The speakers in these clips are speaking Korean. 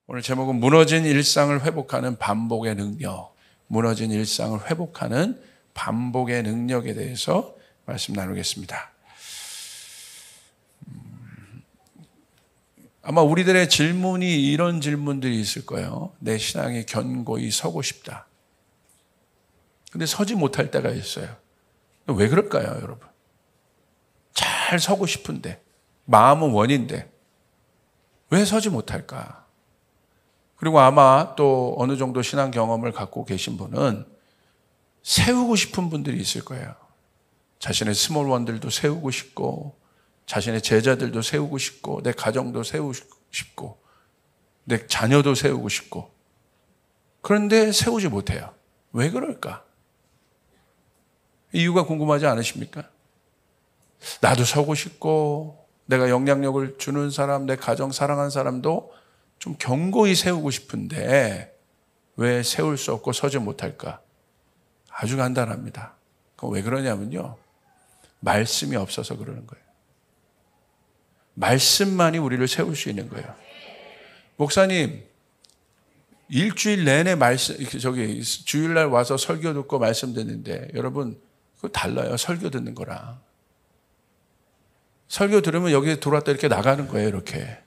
오늘 제목은 무너진 일상을 회복하는 반복의 능력. 무너진 일상을 회복하는 반복의 능력에 대해서 말씀 나누겠습니다. 아마 우리들의 질문이 이런 질문들이 있을 거예요. 내 신앙에 견고히 서고 싶다. 근데 서지 못할 때가 있어요. 왜 그럴까요, 여러분? 잘 서고 싶은데, 마음은 원인데, 왜 서지 못할까? 그리고 아마 또 어느 정도 신앙 경험을 갖고 계신 분은 세우고 싶은 분들이 있을 거예요. 자신의 스몰원들도 세우고 싶고, 자신의 제자들도 세우고 싶고, 내 가정도 세우고 싶고, 내 자녀도 세우고 싶고. 그런데 세우지 못해요. 왜 그럴까? 이유가 궁금하지 않으십니까? 나도 서고 싶고, 내가 영향력을 주는 사람, 내 가정 사랑하는 사람도 좀 견고히 세우고 싶은데 왜 세울 수 없고 서지 못할까? 아주 간단합니다. 그럼 왜 그러냐면요, 말씀이 없어서 그러는 거예요. 말씀만이 우리를 세울 수 있는 거예요. 목사님, 일주일 내내 주일날 와서 설교 듣고 말씀 듣는데, 여러분, 그거 달라요. 설교 듣는 거랑. 설교 들으면 여기 들어왔다 이렇게 나가는 거예요, 이렇게.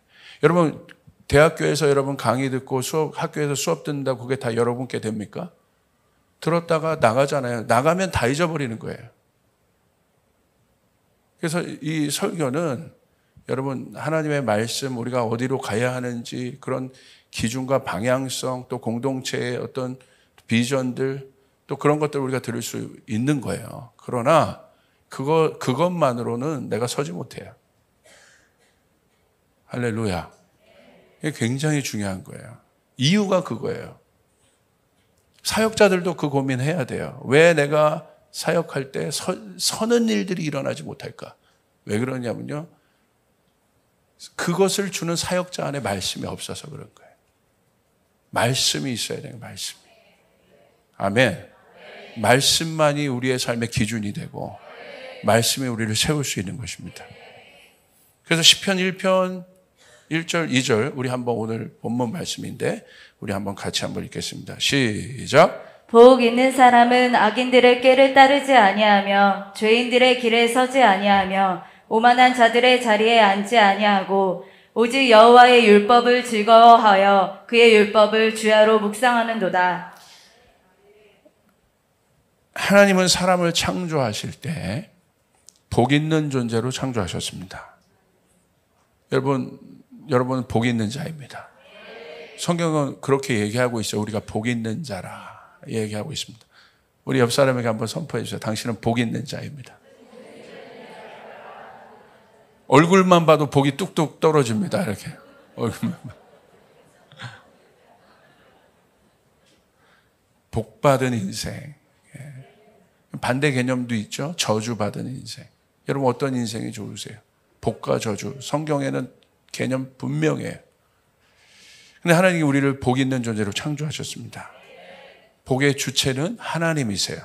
여러분, 대학교에서 여러분 강의 듣고 학교에서 수업 듣는다고 그게 다 여러분께 됩니까? 들었다가 나가잖아요. 나가면 다 잊어버리는 거예요. 그래서 이 설교는 여러분, 하나님의 말씀, 우리가 어디로 가야 하는지 그런 기준과 방향성, 또 공동체의 어떤 비전들, 또 그런 것들을 우리가 들을 수 있는 거예요. 그러나 그것만으로는 내가 서지 못해요. 할렐루야. 이게 굉장히 중요한 거예요. 이유가 그거예요. 사역자들도 그 고민해야 돼요. 왜 내가 사역할 때 서는 일들이 일어나지 못할까? 왜 그러냐면요, 그것을 주는 사역자 안에 말씀이 없어서 그런 거예요. 말씀이 있어야 돼요. 말씀이. 아멘. 말씀만이 우리의 삶의 기준이 되고 말씀이 우리를 세울 수 있는 것입니다. 그래서 시편 1편 1절, 2절 우리 한번 오늘 본문 말씀인데 우리 한번 같이 한번 읽겠습니다. 시작. 복 있는 사람은 악인들의 꾀를 따르지 아니하며 죄인들의 길에 서지 아니하며 오만한 자들의 자리에 앉지 아니하고 오직 여호와의 율법을 즐거워하여 그의 율법을 주야로 묵상하는도다. 하나님은 사람을 창조하실 때 복 있는 존재로 창조하셨습니다. 여러분은 복 있는 자입니다. 성경은 그렇게 얘기하고 있어요. 우리가 복 있는 자라 얘기하고 있습니다. 우리 옆 사람에게 한번 선포해 주세요. 당신은 복 있는 자입니다. 얼굴만 봐도 복이 뚝뚝 떨어집니다. 이렇게 얼굴만. 복 받은 인생. 반대 개념도 있죠. 저주 받은 인생. 여러분, 어떤 인생이 좋으세요? 복과 저주. 성경에는 개념 분명해요. 근데 하나님이 우리를 복 있는 존재로 창조하셨습니다. 복의 주체는 하나님이세요.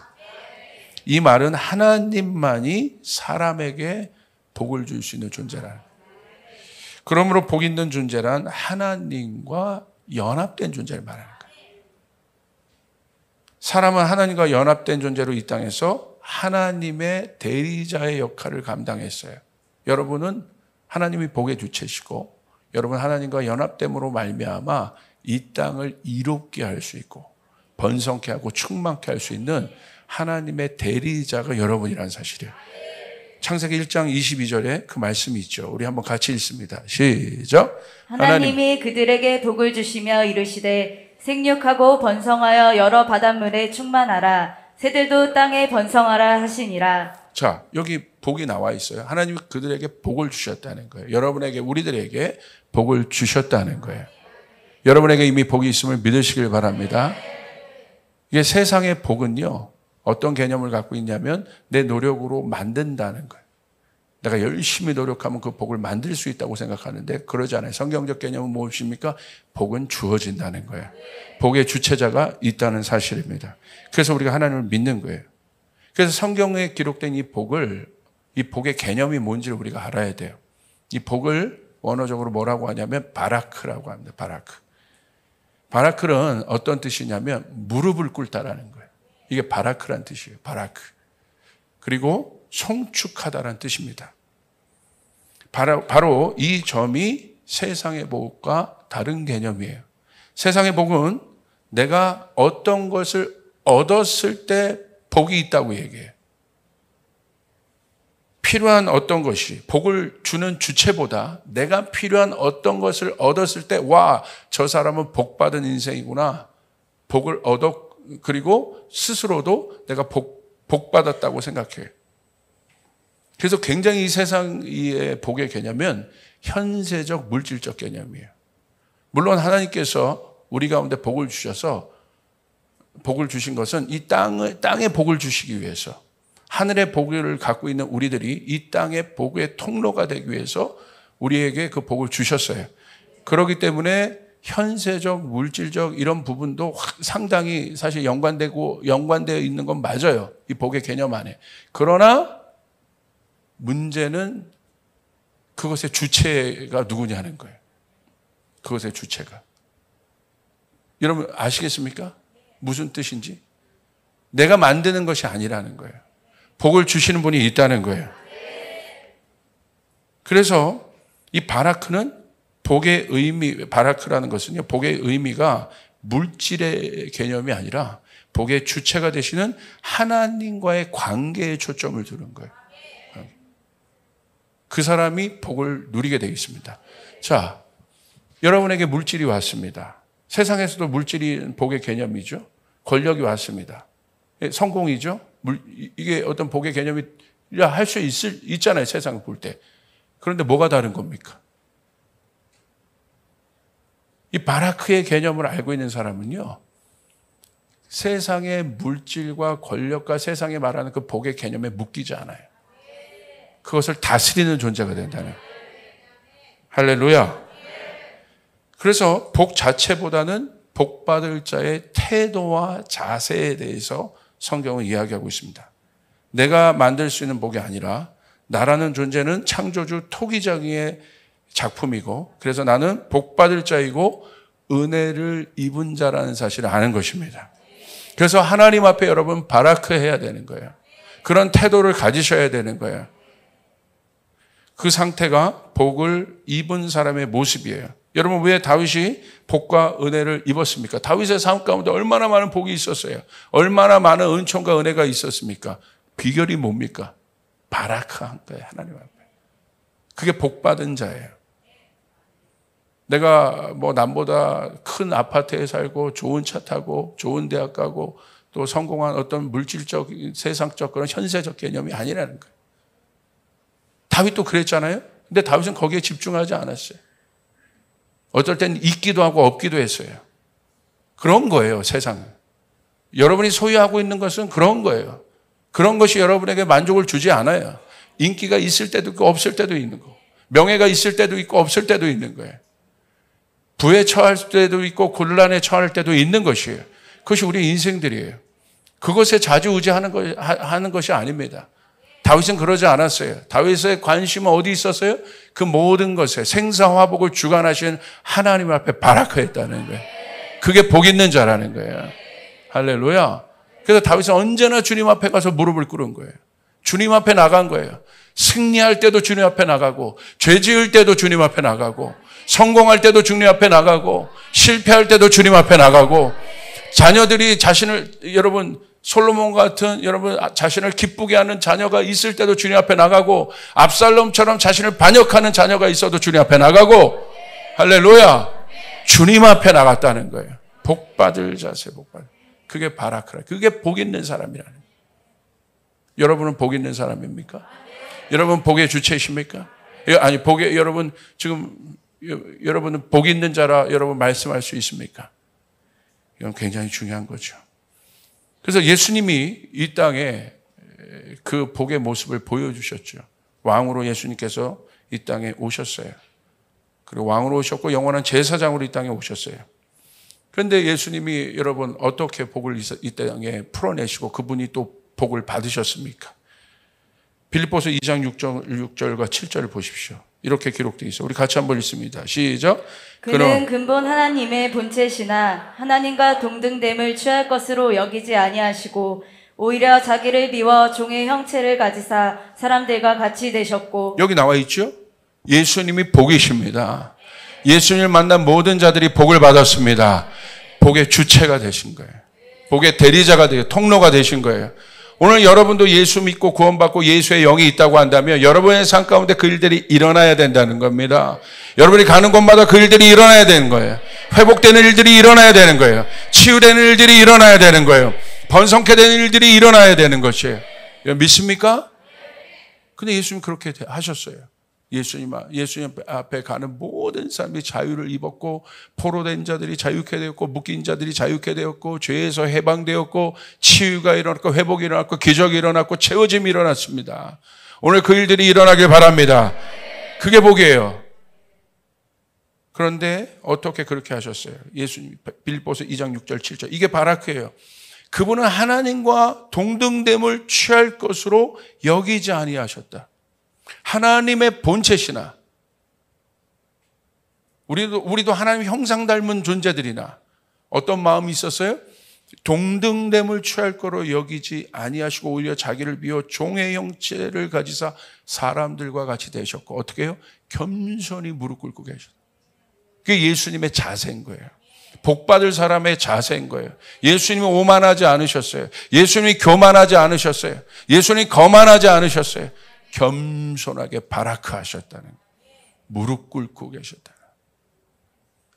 이 말은 하나님만이 사람에게 복을 줄 수 있는 존재라는. 그러므로 복 있는 존재란 하나님과 연합된 존재를 말하는 거예요. 사람은 하나님과 연합된 존재로 이 땅에서 하나님의 대리자의 역할을 감당했어요. 여러분은 하나님이 복의 주체시고 여러분 하나님과 연합됨으로 말미암아 이 땅을 이롭게 할 수 있고 번성케 하고 충만케 할 수 있는 하나님의 대리자가 여러분이라는 사실이에요. 창세기 1장 22절에 그 말씀이 있죠. 우리 한번 같이 읽습니다. 시작. 하나님이 그들에게 복을 주시며 이르시되 생육하고 번성하여 여러 바닷물에 충만하라. 새들도 땅에 번성하라 하시니라. 자, 여기 복이 나와 있어요. 하나님이 그들에게 복을 주셨다는 거예요. 여러분에게, 우리들에게 복을 주셨다는 거예요. 여러분에게 이미 복이 있음을 믿으시길 바랍니다. 이게 세상의 복은요, 어떤 개념을 갖고 있냐면 내 노력으로 만든다는 거예요. 내가 열심히 노력하면 그 복을 만들 수 있다고 생각하는데 그러지 않아요. 성경적 개념은 무엇입니까? 복은 주어진다는 거예요. 복의 주체자가 있다는 사실입니다. 그래서 우리가 하나님을 믿는 거예요. 그래서 성경에 기록된 이 복의 개념이 뭔지를 우리가 알아야 돼요. 이 복을 원어적으로 뭐라고 하냐면 바라크라고 합니다. 바라크. 바라클은 어떤 뜻이냐면 무릎을 꿇다라는 거예요. 이게 바라크란 뜻이에요. 바라크. 그리고 송축하다라는 뜻입니다. 바로 이 점이 세상의 복과 다른 개념이에요. 세상의 복은 내가 어떤 것을 얻었을 때 복이 있다고 얘기해요. 필요한 어떤 것이 복을 주는 주체보다 내가 필요한 어떤 것을 얻었을 때 와, 저 사람은 복받은 인생이구나. 복을 그리고 스스로도 내가 복받았다고 생각해요. 그래서 굉장히 이 세상의 복의 개념은 현세적 물질적 개념이에요. 물론 하나님께서 우리 가운데 복을 주셔서 복을 주신 것은 이 땅에 복을 주시기 위해서 하늘의 복을 갖고 있는 우리들이 이 땅의 복의 통로가 되기 위해서 우리에게 그 복을 주셨어요. 그렇기 때문에 현세적, 물질적 이런 부분도 상당히 사실 연관되어 있는 건 맞아요. 이 복의 개념 안에. 그러나 문제는 그것의 주체가 누구냐는 거예요. 그것의 주체가. 여러분 아시겠습니까? 무슨 뜻인지? 내가 만드는 것이 아니라는 거예요. 복을 주시는 분이 있다는 거예요. 그래서 이 바라크는 복의 의미, 바라크라는 것은요, 복의 의미가 물질의 개념이 아니라 복의 주체가 되시는 하나님과의 관계에 초점을 두는 거예요. 그 사람이 복을 누리게 되겠습니다. 자, 여러분에게 물질이 왔습니다. 세상에서도 물질이 복의 개념이죠. 권력이 왔습니다. 성공이죠. 이게 어떤 복의 개념이라 할 수 있잖아요. 세상을 볼 때. 그런데 뭐가 다른 겁니까? 이 바라크의 개념을 알고 있는 사람은요, 세상의 물질과 권력과 세상에 말하는 그 복의 개념에 묶이지 않아요. 그것을 다스리는 존재가 된다는. 할렐루야. 그래서 복 자체보다는 복받을 자의 태도와 자세에 대해서 성경은 이야기하고 있습니다. 내가 만들 수 있는 복이 아니라 나라는 존재는 창조주 토기장의 작품이고 그래서 나는 복받을 자이고 은혜를 입은 자라는 사실을 아는 것입니다. 그래서 하나님 앞에 여러분 바라크 해야 되는 거예요. 그런 태도를 가지셔야 되는 거예요. 그 상태가 복을 입은 사람의 모습이에요. 여러분 왜 다윗이 복과 은혜를 입었습니까? 다윗의 삶 가운데 얼마나 많은 복이 있었어요. 얼마나 많은 은총과 은혜가 있었습니까? 비결이 뭡니까? 바라크한 거예요. 하나님 앞에. 그게 복받은 자예요. 내가 남보다 큰 아파트에 살고 좋은 차 타고 좋은 대학 가고 또 성공한 어떤 물질적 세상적 그런 현세적 개념이 아니라는 거예요. 다윗도 그랬잖아요. 근데 다윗은 거기에 집중하지 않았어요. 어떨 땐 있기도 하고 없기도 했어요. 그런 거예요, 세상은. 여러분이 소유하고 있는 것은 그런 거예요. 그런 것이 여러분에게 만족을 주지 않아요. 인기가 있을 때도 있고 없을 때도 있는 거. 명예가 있을 때도 있고 없을 때도 있는 거예요. 부에 처할 때도 있고 곤란에 처할 때도 있는 것이에요. 그것이 우리 인생들이에요. 그것에 좌지우지하는 것이 아닙니다. 다윗은 그러지 않았어요. 다윗의 관심은 어디 있었어요? 그 모든 것에 생사화복을 주관하신 하나님 앞에 바라크했다는 거예요. 그게 복 있는 자라는 거예요. 할렐루야. 그래서 다윗은 언제나 주님 앞에 가서 무릎을 꿇은 거예요. 주님 앞에 나간 거예요. 승리할 때도 주님 앞에 나가고 죄 지을 때도 주님 앞에 나가고 성공할 때도 주님 앞에 나가고 실패할 때도 주님 앞에 나가고 자녀들이 여러분 솔로몬 같은 여러분 자신을 기쁘게 하는 자녀가 있을 때도 주님 앞에 나가고 압살롬처럼 자신을 반역하는 자녀가 있어도 주님 앞에 나가고 할렐루야. 주님 앞에 나갔다는 거예요. 복받을 자세, 복받을. 그게 바라크라. 그게 복 있는 사람이라는 거예요. 여러분은 복 있는 사람입니까? 여러분 복의 주체이십니까? 아니 여러분 지금 여러분은 복 있는 자라 여러분 말씀할 수 있습니까? 이건 굉장히 중요한 거죠. 그래서 예수님이 이 땅에 그 복의 모습을 보여주셨죠. 왕으로 예수님께서 이 땅에 오셨어요. 그리고 왕으로 오셨고 영원한 제사장으로 이 땅에 오셨어요. 그런데 예수님이 여러분 어떻게 복을 이 땅에 풀어내시고 그분이 또 복을 받으셨습니까? 빌립보서 2장 6절과 7절을 보십시오. 이렇게 기록되어 있어요. 우리 같이 한번 읽습니다. 시작. 그는 근본 하나님의 본체시나 하나님과 동등됨을 취할 것으로 여기지 아니하시고 오히려 자기를 비워 종의 형체를 가지사 사람들과 같이 되셨고. 여기 나와 있죠? 예수님이 복이십니다. 예수님을 만난 모든 자들이 복을 받았습니다. 복의 주체가 되신 거예요. 복의 대리자가 되고 통로가 되신 거예요. 오늘 여러분도 예수 믿고 구원받고 예수의 영이 있다고 한다면 여러분의 삶 가운데 그 일들이 일어나야 된다는 겁니다. 여러분이 가는 곳마다 그 일들이 일어나야 되는 거예요. 회복되는 일들이 일어나야 되는 거예요. 치유되는 일들이 일어나야 되는 거예요. 번성케 되는 일들이 일어나야 되는 것이에요. 믿습니까? 근데 예수님 그렇게 하셨어요. 예수님 앞에 가는 모든 사람이 자유를 입었고 포로된 자들이 자유케 되었고 묶인 자들이 자유케 되었고 죄에서 해방되었고 치유가 일어났고 회복이 일어났고 기적이 일어났고 채워짐이 일어났습니다. 오늘 그 일들이 일어나길 바랍니다. 그게 복이에요. 그런데 어떻게 그렇게 하셨어요? 예수님 빌립보서 2장 6절 7절 이게 바라크예요. 그분은 하나님과 동등됨을 취할 것으로 여기지 아니하셨다. 하나님의 본체시나 우리도 하나님 형상 닮은 존재들이나 어떤 마음이 있었어요? 동등됨을 취할 거로 여기지 아니하시고 오히려 자기를 비워 종의 형체를 가지사 사람들과 같이 되셨고 어떻게 해요? 겸손히 무릎 꿇고 계셨다. 그게 예수님의 자세인 거예요. 복받을 사람의 자세인 거예요. 예수님이 오만하지 않으셨어요. 예수님이 교만하지 않으셨어요. 예수님이 거만하지 않으셨어요. 겸손하게 바라크하셨다는 거예요. 무릎 꿇고 계셨다는 거예요.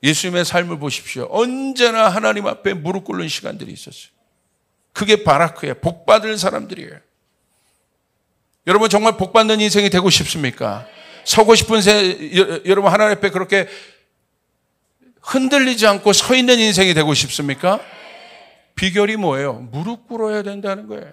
예수님의 삶을 보십시오. 언제나 하나님 앞에 무릎 꿇는 시간들이 있었어요. 그게 바라크예요. 복받을 사람들이에요. 여러분 정말 복받는 인생이 되고 싶습니까? 서고 싶은 여러분 하나님 앞에 그렇게 흔들리지 않고 서 있는 인생이 되고 싶습니까? 비결이 뭐예요? 무릎 꿇어야 된다는 거예요.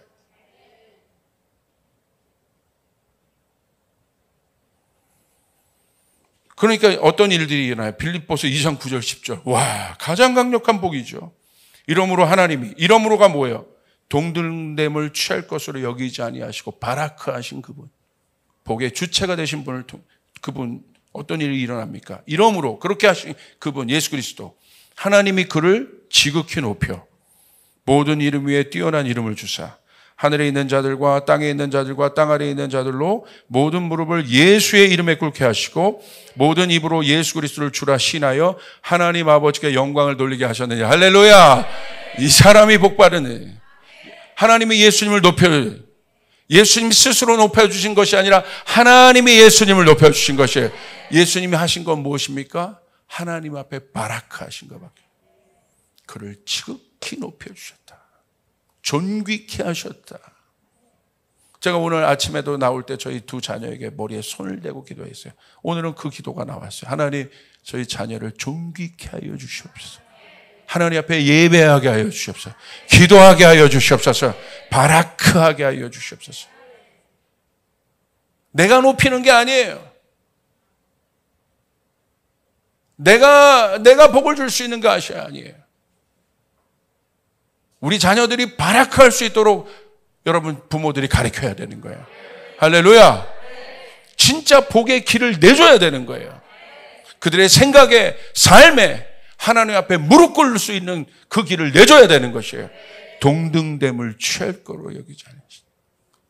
그러니까 어떤 일들이 일어나요? 빌립보서 2장 9절 10절. 와, 가장 강력한 복이죠. 이러므로 이러므로가 뭐예요? 동등됨을 취할 것으로 여기지 아니하시고 바라크하신 그분. 복의 주체가 되신 분을 그분 어떤 일이 일어납니까? 이러므로 그렇게 하신 그분 예수 그리스도 하나님이 그를 지극히 높여 모든 이름 위에 뛰어난 이름을 주사 하늘에 있는 자들과 땅에 있는 자들과 땅 아래에 있는 자들로 모든 무릎을 예수의 이름에 꿇게 하시고 모든 입으로 예수 그리스도를 주라 신하여 하나님 아버지께 영광을 돌리게 하셨느냐. 할렐루야. 이 사람이 복받은 하나님이 예수님을 예수님 스스로 높여주신 것이 아니라 하나님이 예수님을 높여주신 것이에요. 예수님이 하신 건 무엇입니까? 하나님 앞에 바라크하신 것밖에. 그를 지극히 높여주셨다. 존귀케 하셨다. 제가 오늘 아침에도 나올 때 저희 두 자녀에게 머리에 손을 대고 기도했어요. 오늘은 그 기도가 나왔어요. 하나님 저희 자녀를 존귀케 하여 주시옵소서. 하나님 앞에 예배하게 하여 주시옵소서. 기도하게 하여 주시옵소서. 바라크하게 하여 주시옵소서. 내가 높이는 게 아니에요. 내가 복을 줄 수 있는 것이 아니에요. 우리 자녀들이 바라크할 수 있도록 여러분 부모들이 가르쳐야 되는 거예요. 할렐루야. 진짜 복의 길을 내줘야 되는 거예요. 그들의 생각에 삶에 하나님 앞에 무릎 꿇을 수 있는 그 길을 내줘야 되는 것이에요. 동등됨을 취할 거로 여기지 않으시다.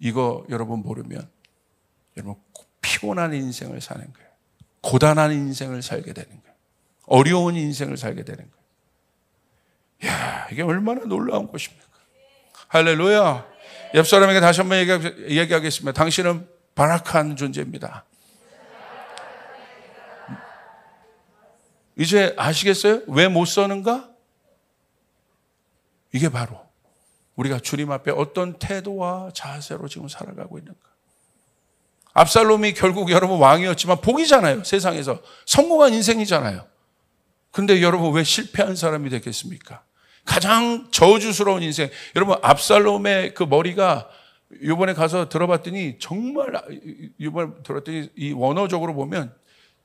이거 여러분 모르면 여러분 피곤한 인생을 사는 거예요. 고단한 인생을 살게 되는 거예요. 어려운 인생을 살게 되는 거예요. 이야, 이게 얼마나 놀라운 것입니까? 할렐루야. 옆 사람에게 다시 한번 얘기하겠습니다. 당신은 바라크한 존재입니다. 이제 아시겠어요? 왜 못 서는가? 이게 바로 우리가 주님 앞에 어떤 태도와 자세로 지금 살아가고 있는가. 압살롬이 결국 여러분 왕이었지만 복이잖아요. 세상에서 성공한 인생이잖아요. 근데 여러분 왜 실패한 사람이 되겠습니까? 가장 저주스러운 인생. 여러분 압살롬의 그 머리가 이번에 가서 들어봤더니 정말 이번에 들었더니 이 원어적으로 보면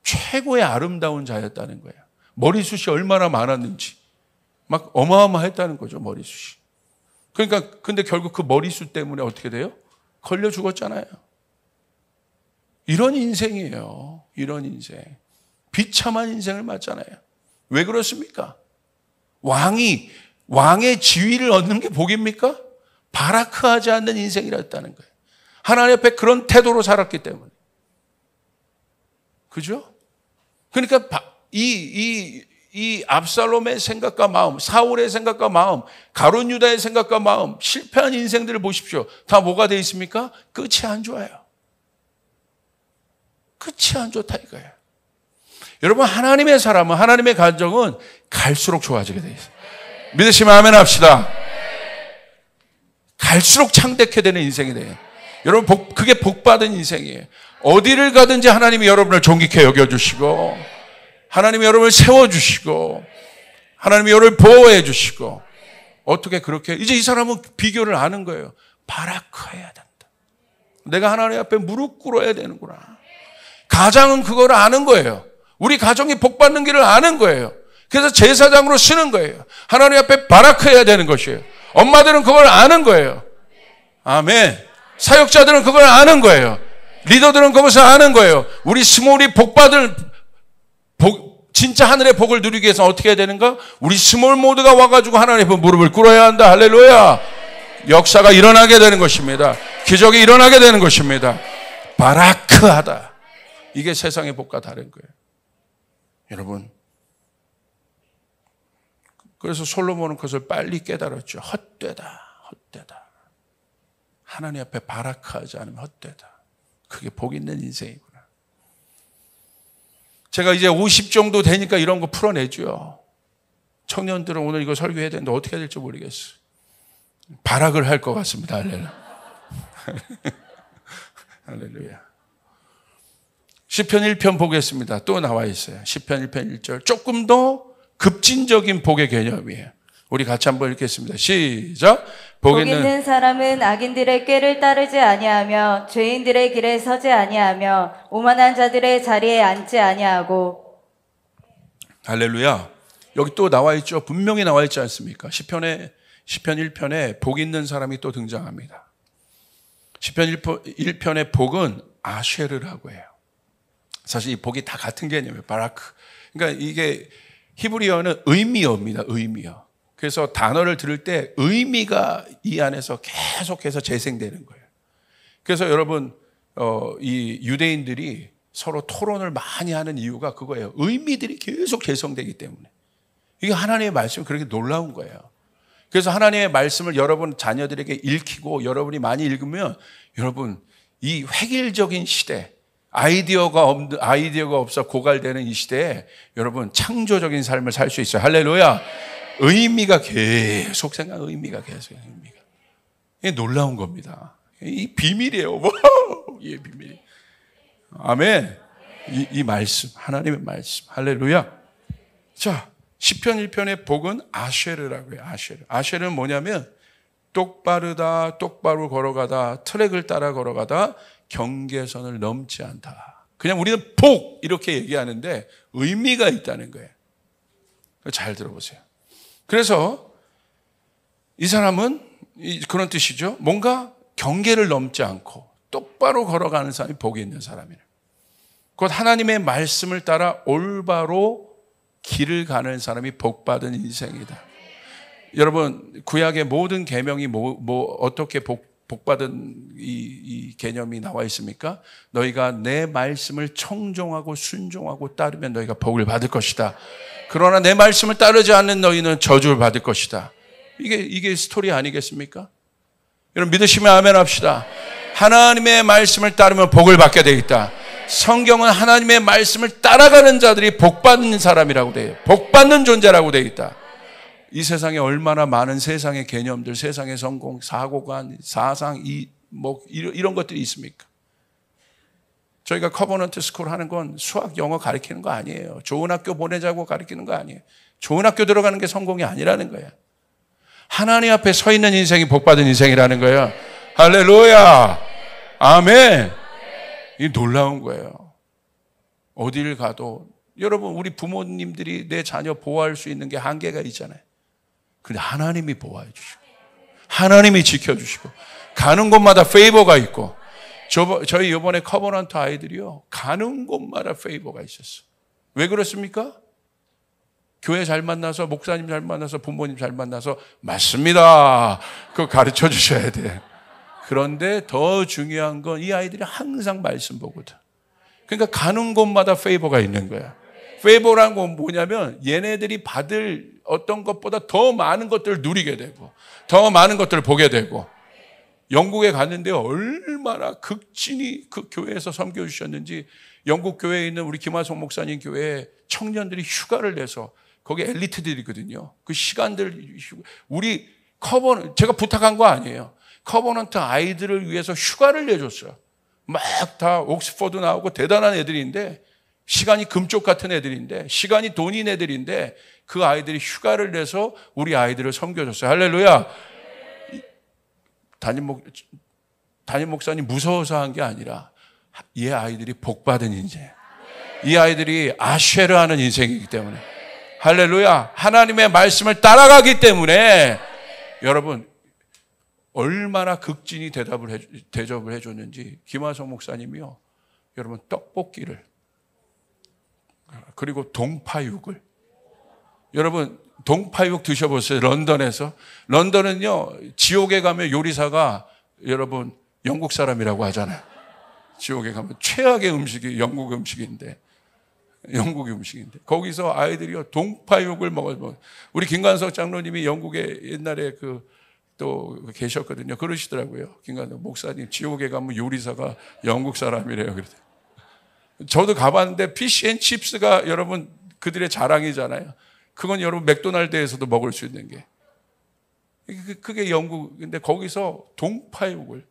최고의 아름다운 자였다는 거예요. 머리숱이 얼마나 많았는지 막 어마어마했다는 거죠. 머리숱이. 그러니까 근데 결국 그 머리숱 때문에 어떻게 돼요? 걸려 죽었잖아요. 이런 인생이에요. 이런 인생. 비참한 인생을 맞잖아요. 왜 그렇습니까? 왕의 지위를 얻는 게 복입니까? 바라크하지 않는 인생이랬다는 거예요. 하나님 앞에 그런 태도로 살았기 때문에. 그죠? 그러니까 이 압살롬의 생각과 마음, 사울의 생각과 마음, 가룟 유다의 생각과 마음, 실패한 인생들을 보십시오. 다 뭐가 돼 있습니까? 끝이 안 좋아요. 끝이 안 좋다 이거예요. 여러분, 하나님의 사람은, 하나님의 가정은 갈수록 좋아지게 돼 있어요. 믿으시면 아멘 합시다. 갈수록 창대케 되는 인생이 돼요. 여러분, 그게 복받은 인생이에요. 어디를 가든지 하나님이 여러분을 존귀케 여겨주시고, 하나님이 여러분을 세워주시고, 하나님이 여러분을 보호해 주시고, 어떻게 그렇게, 이제 이 사람은 비교를 아는 거예요. 바라크해야 된다. 내가 하나님 앞에 무릎 꿇어야 되는구나. 가장은 그걸 아는 거예요. 우리 가정이 복받는 길을 아는 거예요. 그래서 제사장으로 쓰는 거예요. 하나님 앞에 바라크해야 되는 것이에요. 엄마들은 그걸 아는 거예요. 아멘. 사역자들은 그걸 아는 거예요. 리더들은 그것을 아는 거예요. 우리 스몰이 진짜 하늘의 복을 누리기 위해서 어떻게 해야 되는가? 우리 스몰 모두가 와가지고 하나님 앞에 무릎을 꿇어야 한다. 할렐루야. 역사가 일어나게 되는 것입니다. 기적이 일어나게 되는 것입니다. 바라크하다. 이게 세상의 복과 다른 거예요. 여러분, 그래서 솔로몬은 그것을 빨리 깨달았죠. 헛되다. 하나님 앞에 바라크하지 않으면 헛되다. 그게 복 있는 인생이구나. 제가 이제 50 정도 되니까 이런 거 풀어내죠. 청년들은 오늘 이거 설교해야 되는데 어떻게 해야 될지 모르겠어요. 발악을 할 것 같습니다. 할렐루야. 할렐루야. 시편 1편 보겠습니다. 또 나와 있어요. 시편 1편 1절. 조금 더 급진적인 복의 개념이에요. 우리 같이 한번 읽겠습니다. 시작. 복 있는 사람은 악인들의 꾀를 따르지 아니하며 죄인들의 길에 서지 아니하며 오만한 자들의 자리에 앉지 아니하고. 할렐루야. 여기 또 나와 있죠. 분명히 나와 있지 않습니까? 시편 1편에 복 있는 사람이 또 등장합니다. 시편 1편의 복은 아쉐르라고 해요. 사실 이 복이 다 같은 개념이에요. 바라크. 그러니까 이게 히브리어는 의미어입니다. 의미어. 그래서 단어를 들을 때 의미가 이 안에서 계속해서 재생되는 거예요. 그래서 여러분, 이 유대인들이 서로 토론을 많이 하는 이유가 그거예요. 의미들이 계속 재생되기 때문에. 이게 하나님의 말씀이 그렇게 놀라운 거예요. 그래서 하나님의 말씀을 여러분 자녀들에게 읽히고 여러분이 많이 읽으면 여러분, 이 획일적인 시대, 아이디어가 없어 고갈되는 이 시대에 여러분 창조적인 삶을 살 수 있어요. 할렐루야. 의미가 계속 의미가. 이게 놀라운 겁니다. 이 비밀이에요. 이 비밀. 아멘. 이 말씀, 하나님의 말씀. 할렐루야. 자, 시편 1편의 복은 아쉐르라고 해요. 아쉐르는 뭐냐면 똑바로 걸어가다, 트랙을 따라 걸어가다 경계선을 넘지 않다. 그냥 우리는 복 이렇게 얘기하는데 의미가 있다는 거예요. 잘 들어보세요. 그래서 이 사람은 그런 뜻이죠. 뭔가 경계를 넘지 않고 똑바로 걸어가는 사람이 복이 있는 사람이에요. 곧 하나님의 말씀을 따라 올바로 길을 가는 사람이 복받은 인생이다. 여러분, 구약의 모든 계명이 어떻게 복받은 이 개념이 나와 있습니까? 너희가 내 말씀을 청종하고 순종하고 따르면 너희가 복을 받을 것이다. 그러나 내 말씀을 따르지 않는 너희는 저주를 받을 것이다. 이게 스토리 아니겠습니까? 여러분 믿으시면 아멘 합시다. 하나님의 말씀을 따르면 복을 받게 되어 있다. 성경은 하나님의 말씀을 따라가는 자들이 복받는 사람이라고 되어 있다. 복받는 존재라고 되어 있다. 이 세상에 얼마나 많은 세상의 개념들, 세상의 성공, 사고관, 사상, 이런 것들이 있습니까? 저희가 커버넌트 스쿨 하는 건 수학, 영어 가르치는 거 아니에요. 좋은 학교 보내자고 가르치는 거 아니에요. 좋은 학교 들어가는 게 성공이 아니라는 거예요. 하나님 앞에 서 있는 인생이 복받은 인생이라는 거예요. 할렐루야. 아멘. 이 놀라운 거예요. 어디를 가도 여러분, 우리 부모님들이 내 자녀 보호할 수 있는 게 한계가 있잖아요. 근데 하나님이 보호해 주시고 하나님이 지켜주시고 가는 곳마다 페이버가 있고 저희 이번에 커버넌트 아이들이요, 가는 곳마다 페이버가 있었어. 왜 그렇습니까? 교회 잘 만나서, 목사님 잘 만나서, 부모님 잘 만나서 맞습니다, 그거 가르쳐 주셔야 돼. 그런데 더 중요한 건 이 아이들이 항상 말씀 보거든. 그러니까 가는 곳마다 페이버가 있는 거야. 페이버라는 건 뭐냐면 얘네들이 받을 어떤 것보다 더 많은 것들을 누리게 되고 더 많은 것들을 보게 되고. 영국에 갔는데 얼마나 극진히 그 교회에서 섬겨주셨는지, 영국 교회에 있는 우리 김하성 목사님 교회에 청년들이 휴가를 내서, 거기 엘리트들이거든요. 그 시간들, 우리 제가 부탁한 거 아니에요. 커버넌트 아이들을 위해서 휴가를 내줬어요. 막 다 옥스퍼드 나오고 대단한 애들인데, 시간이 금쪽 같은 애들인데, 시간이 돈인 애들인데, 그 아이들이 휴가를 내서 우리 아이들을 섬겨줬어요. 할렐루야. 담임 목사님 무서워서 한 게 아니라 이 아이들이 복받은 인생, 이 아이들이 아쉐르하는 인생이기 때문에, 할렐루야, 하나님의 말씀을 따라가기 때문에 여러분 얼마나 극진히 대접을 해줬는지. 김하성 목사님이요, 여러분 떡볶이를, 그리고 동파육을, 여러분 동파육 드셔보세요. 런던에서. 런던은요, 지옥에 가면 요리사가 여러분 영국 사람이라고 하잖아요. 지옥에 가면 최악의 음식이 영국 음식인데, 거기서 아이들이요 동파육을 먹어요. 우리 김관석 장로님이 영국에 옛날에 또 계셨거든요. 그러시더라고요. 김관석 목사님, 지옥에 가면 요리사가 영국 사람이래요. 그랬더니 저도 가봤는데 피쉬앤칩스가 여러분 그들의 자랑이잖아요. 그건 여러분 맥도날드에서도 먹을 수 있는 게, 그게 영국인데 거기서 동파육을,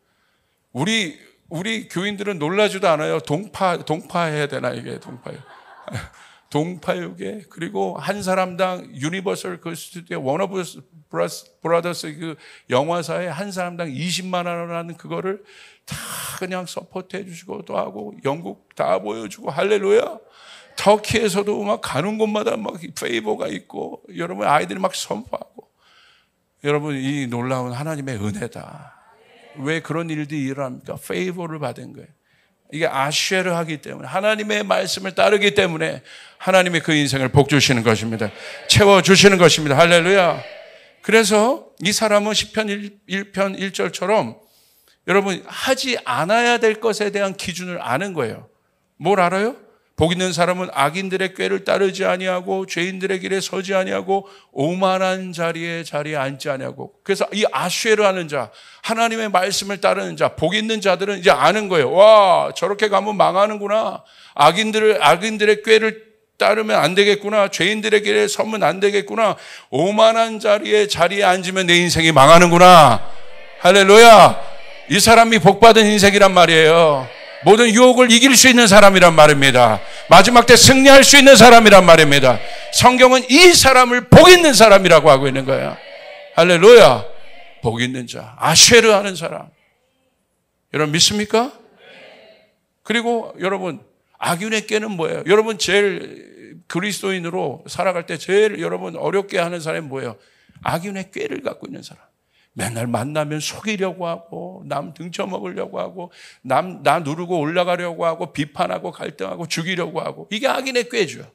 우리 교인들은 놀라지도 않아요. 동파해야 되나, 이게 동파육. 동파육에, 그리고 한 사람당 유니버설 그 스튜디오 워너브 브라더스 그 영화사에 한 사람당 20만 원 하는 그거를 다 그냥 서포트해 주시고도 하고, 영국 다 보여주고, 할렐루야. 터키에서도 막 가는 곳마다 막 페이버가 있고, 여러분 아이들이 막 선포하고. 여러분, 이 놀라운 하나님의 은혜다. 왜 그런 일들이 일어납니까? 페이버를 받은 거예요. 이게 아쉐르하기 때문에, 하나님의 말씀을 따르기 때문에 하나님이 그 인생을 복 주시는 것입니다. 채워주시는 것입니다. 할렐루야. 그래서 이 사람은 시편 1편 1절처럼 여러분 하지 않아야 될 것에 대한 기준을 아는 거예요. 뭘 알아요? 복 있는 사람은 악인들의 꾀를 따르지 아니하고 죄인들의 길에 서지 아니하고 오만한 자리에 앉지 아니하고. 그래서 이 아쉐르하는 자, 하나님의 말씀을 따르는 자, 복 있는 자들은 이제 아는 거예요. 와, 저렇게 가면 망하는구나. 악인들의 꾀를 따르면 안 되겠구나. 죄인들의 길에 서면 안 되겠구나. 오만한 자리에 앉으면 내 인생이 망하는구나. 할렐루야. 이 사람이 복받은 인생이란 말이에요. 모든 유혹을 이길 수 있는 사람이란 말입니다. 마지막 때 승리할 수 있는 사람이란 말입니다. 성경은 이 사람을 복 있는 사람이라고 하고 있는 거예요. 할렐루야. 복 있는 자, 아쉐르 하는 사람. 여러분 믿습니까? 그리고 여러분, 악인의 꾀는 뭐예요? 여러분 제일 그리스도인으로 살아갈 때 제일 여러분 어렵게 하는 사람이 뭐예요? 악인의 꾀를 갖고 있는 사람. 맨날 만나면 속이려고 하고, 남 등쳐먹으려고 하고, 나 누르고 올라가려고 하고, 비판하고 갈등하고 죽이려고 하고. 이게 악인의 꾀죠.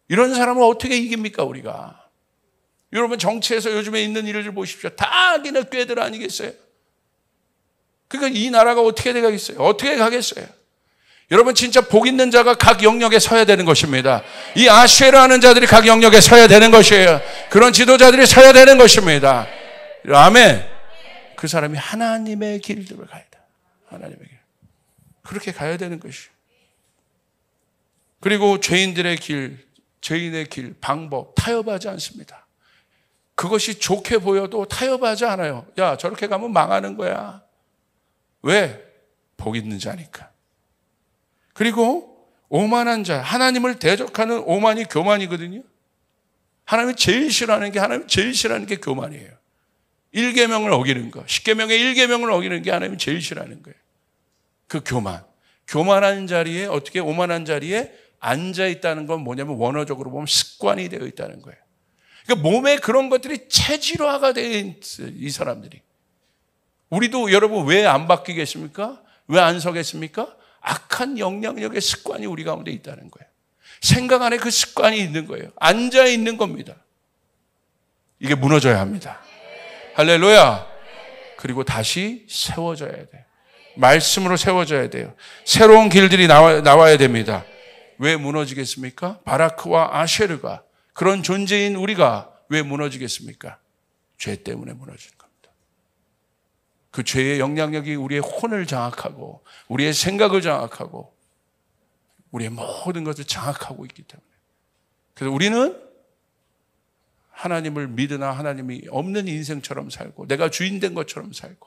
이런 사람을 어떻게 이깁니까, 우리가? 여러분 정치에서 요즘에 있는 일을 보십시오. 다 악인의 꾀들 아니겠어요? 그러니까 이 나라가 어떻게 되겠어요? 어떻게 가겠어요? 여러분 진짜 복 있는 자가 각 영역에 서야 되는 것입니다. 이 아쉐르하는 자들이 각 영역에 서야 되는 것이에요. 그런 지도자들이 서야 되는 것입니다. 아멘. 그 사람이 하나님의 길들을 가야 돼. 하나님의 길. 그렇게 가야 되는 것이에요. 그리고 죄인들의 길, 죄인의 길, 방법 타협하지 않습니다. 그것이 좋게 보여도 타협하지 않아요. 야, 저렇게 가면 망하는 거야. 왜? 복 있는 자니까. 그리고 오만한 자, 하나님을 대적하는 오만이 교만이거든요. 하나님이 제일 싫어하는 게 교만이에요. 1계명을 어기는 거, 10계명의 1계명을 어기는 게 하나님이 제일 싫어하는 거예요. 그 교만. 교만한 자리에, 어떻게 오만한 자리에 앉아 있다는 건 뭐냐면 원어적으로 보면 습관이 되어 있다는 거예요. 그러니까 몸에 그런 것들이 체질화가 되어 있어요, 이 사람들이. 우리도 여러분 왜 안 바뀌겠습니까? 왜 안 서겠습니까? 악한 영향력의 습관이 우리 가운데 있다는 거예요. 생각 안에 그 습관이 있는 거예요. 앉아 있는 겁니다. 이게 무너져야 합니다. 할렐루야. 그리고 다시 세워져야 돼요. 말씀으로 세워져야 돼요. 새로운 길들이 나와야 됩니다. 왜 무너지겠습니까? 바라크와 아쉐르가, 그런 존재인 우리가 왜 무너지겠습니까? 죄 때문에 무너지는 겁니다. 그 죄의 영향력이 우리의 혼을 장악하고 우리의 생각을 장악하고 우리의 모든 것을 장악하고 있기 때문에, 그래서 우리는 하나님을 믿으나 하나님이 없는 인생처럼 살고 내가 주인 된 것처럼 살고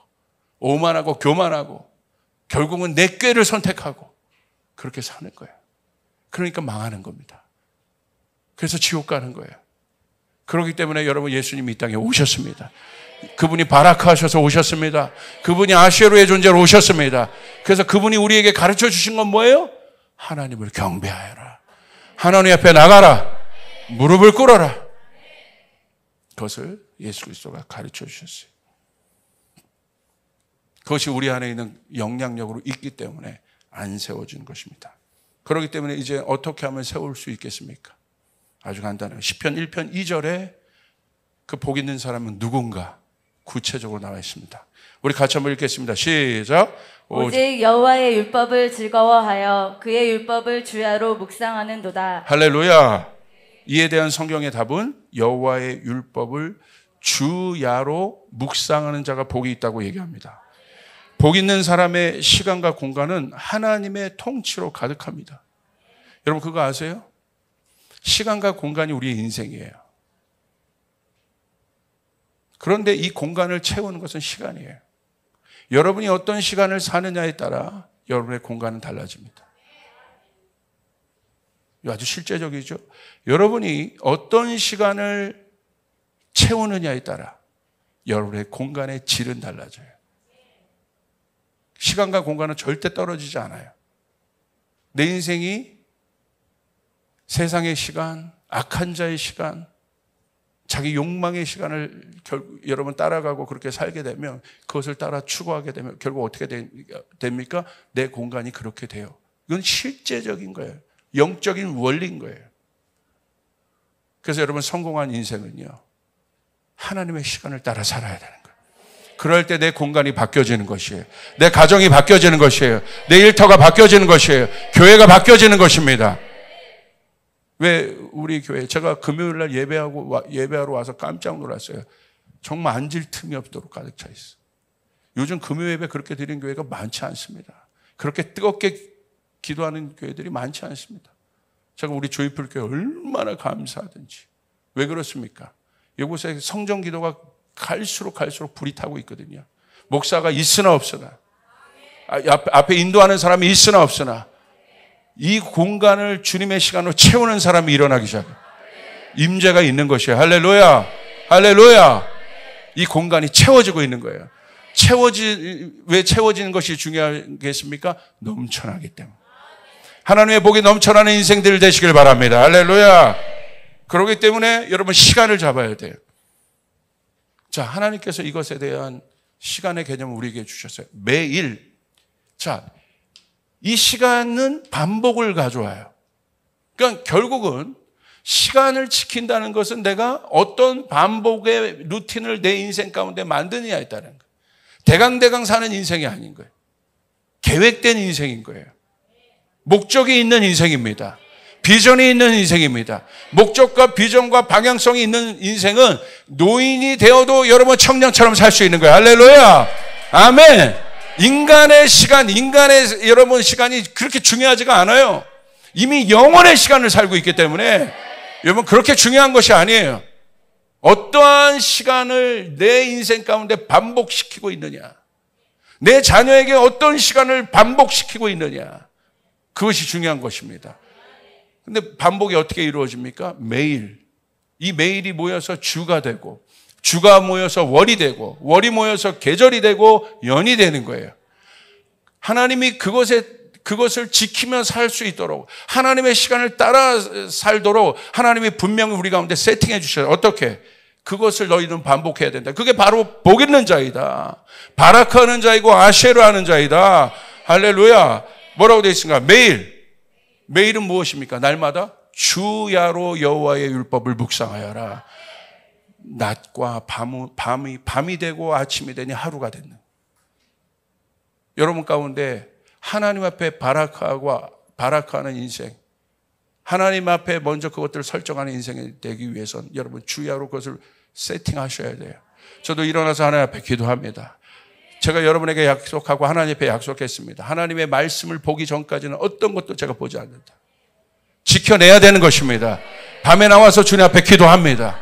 오만하고 교만하고 결국은 내 꾀를 선택하고 그렇게 사는 거예요. 그러니까 망하는 겁니다. 그래서 지옥 가는 거예요. 그렇기 때문에 여러분, 예수님이 이 땅에 오셨습니다. 그분이 바라크 하셔서 오셨습니다. 그분이 아쉐르의 존재로 오셨습니다. 그래서 그분이 우리에게 가르쳐 주신 건 뭐예요? 하나님을 경배하여라. 하나님 앞에 나가라. 무릎을 꿇어라. 그것을 예수 그리스도가 가르쳐 주셨어요. 그것이 우리 안에 있는 영향력으로 있기 때문에 안 세워지는 것입니다. 그렇기 때문에 이제 어떻게 하면 세울 수 있겠습니까? 아주 간단해요. 시편 1편 2절에 그 복 있는 사람은 누군가 구체적으로 나와 있습니다. 우리 같이 한번 읽겠습니다. 시작. 오직 여호와의 율법을 즐거워하여 그의 율법을 주야로 묵상하는도다. 할렐루야. 이에 대한 성경의 답은 여호와의 율법을 주야로 묵상하는 자가 복이 있다고 얘기합니다. 복 있는 사람의 시간과 공간은 하나님의 통치로 가득합니다. 여러분 그거 아세요? 시간과 공간이 우리의 인생이에요. 그런데 이 공간을 채우는 것은 시간이에요. 여러분이 어떤 시간을 사느냐에 따라 여러분의 공간은 달라집니다. 아주 실제적이죠. 여러분이 어떤 시간을 채우느냐에 따라 여러분의 공간의 질은 달라져요. 시간과 공간은 절대 떨어지지 않아요. 내 인생이 세상의 시간, 악한 자의 시간, 자기 욕망의 시간을 여러분 따라가고 그렇게 살게 되면, 그것을 따라 추구하게 되면 결국 어떻게 됩니까? 내 공간이 그렇게 돼요. 이건 실제적인 거예요. 영적인 원리인 거예요. 그래서 여러분 성공한 인생은요, 하나님의 시간을 따라 살아야 되는 거예요. 그럴 때 내 공간이 바뀌어지는 것이에요. 내 가정이 바뀌어지는 것이에요. 내 일터가 바뀌어지는 것이에요. 교회가 바뀌어지는 것입니다. 왜 우리 교회, 제가 금요일 날 예배하러 와서 깜짝 놀랐어요. 정말 앉을 틈이 없도록 가득 차 있어. 요즘 금요 예배 그렇게 드리는 교회가 많지 않습니다. 그렇게 뜨겁게 기도하는 교회들이 많지 않습니다. 제가 우리 조이풀 교회 얼마나 감사하든지. 왜 그렇습니까? 이곳에 성전 기도가 갈수록 불이 타고 있거든요. 목사가 있으나 없으나, 앞에 인도하는 사람이 있으나 없으나 이 공간을 주님의 시간으로 채우는 사람이 일어나기 시작해요. 임재가 있는 것이에요. 할렐루야. 할렐루야. 이 공간이 채워지고 있는 거예요. 왜 채워지는 것이 중요하겠습니까? 넘쳐나기 때문에. 하나님의 복이 넘쳐나는 인생들 되시길 바랍니다. 할렐루야. 그렇기 때문에 여러분 시간을 잡아야 돼요. 자, 하나님께서 이것에 대한 시간의 개념을 우리에게 주셨어요. 매일. 자, 이 시간은 반복을 가져와요. 그러니까 결국은 시간을 지킨다는 것은 내가 어떤 반복의 루틴을 내 인생 가운데 만드느냐에 따른 거예요. 대강대강 사는 인생이 아닌 거예요. 계획된 인생인 거예요. 목적이 있는 인생입니다. 비전이 있는 인생입니다. 목적과 비전과 방향성이 있는 인생은 노인이 되어도 여러분 청년처럼 살 수 있는 거예요. 할렐루야. 아멘. 인간의 시간, 인간의 여러분 시간이 그렇게 중요하지가 않아요. 이미 영원의 시간을 살고 있기 때문에 여러분 그렇게 중요한 것이 아니에요. 어떠한 시간을 내 인생 가운데 반복시키고 있느냐, 내 자녀에게 어떤 시간을 반복시키고 있느냐, 그것이 중요한 것입니다. 근데 반복이 어떻게 이루어집니까? 매일. 이 매일이 모여서 주가 되고, 주가 모여서 월이 되고, 월이 모여서 계절이 되고, 연이 되는 거예요. 하나님이 그것을 지키며 살 수 있도록, 하나님의 시간을 따라 살도록 하나님이 분명히 우리 가운데 세팅해 주셔요. 어떻게? 그것을 너희는 반복해야 된다. 그게 바로 복 있는 자이다. 바라크하는 자이고 아쉐르 하는 자이다. 할렐루야. 뭐라고 되어 있습니까? 매일. 매일은 무엇입니까? 날마다 주야로 여호와의 율법을 묵상하여라. 낮과 밤이 되고 아침이 되니 하루가 됐는. 여러분 가운데 하나님 앞에 바라크하는 인생, 하나님 앞에 먼저 그것들을 설정하는 인생이 되기 위해서는 여러분 주야로 그것을 세팅하셔야 돼요. 저도 일어나서 하나님 앞에 기도합니다. 제가 여러분에게 약속하고 하나님 앞에 약속했습니다. 하나님의 말씀을 보기 전까지는 어떤 것도 제가 보지 않는다. 지켜내야 되는 것입니다. 밤에 나와서 주님 앞에 기도합니다.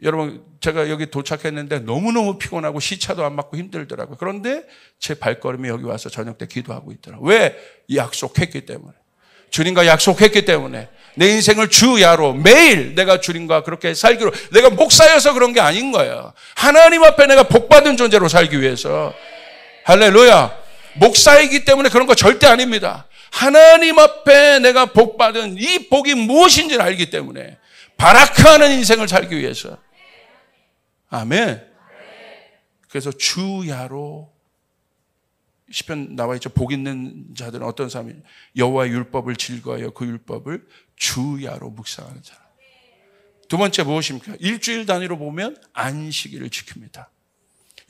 여러분 제가 여기 도착했는데 너무너무 피곤하고 시차도 안 맞고 힘들더라고요. 그런데 제 발걸음이 여기 와서 저녁 때 기도하고 있더라고요. 왜? 약속했기 때문에. 주님과 약속했기 때문에. 내 인생을 주야로 매일 내가 주님과 그렇게 살기로, 내가 목사여서 그런 게 아닌 거예요. 하나님 앞에 내가 복받은 존재로 살기 위해서. 할렐루야. 목사이기 때문에 그런 거 절대 아닙니다. 하나님 앞에 내가 복받은 이 복이 무엇인지를 알기 때문에 바라크하는 인생을 살기 위해서. 아멘. 그래서 주야로, 시편 나와 있죠. 복 있는 자들은 어떤 사람이 여호와의 율법을 즐거워하여 그 율법을 주야로 묵상하는 사람. 두 번째 무엇입니까? 일주일 단위로 보면 안식일을 지킵니다.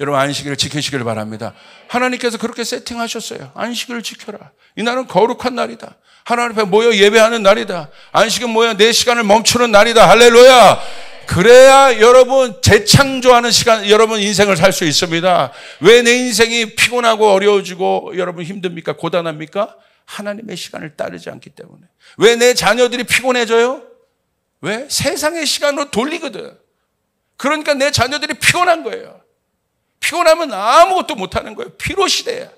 여러분 안식일을 지키시길 바랍니다. 하나님께서 그렇게 세팅하셨어요. 안식일을 지켜라. 이 날은 거룩한 날이다. 하나님 앞에 모여 예배하는 날이다. 안식은 뭐야? 내 시간을 멈추는 날이다. 할렐루야. 그래야 여러분 재창조하는 시간, 여러분 인생을 살 수 있습니다. 왜 내 인생이 피곤하고 어려워지고 여러분 힘듭니까? 고단합니까? 하나님의 시간을 따르지 않기 때문에. 왜 내 자녀들이 피곤해져요? 왜? 세상의 시간으로 돌리거든. 그러니까 내 자녀들이 피곤한 거예요. 피곤하면 아무것도 못하는 거예요. 피로시대야.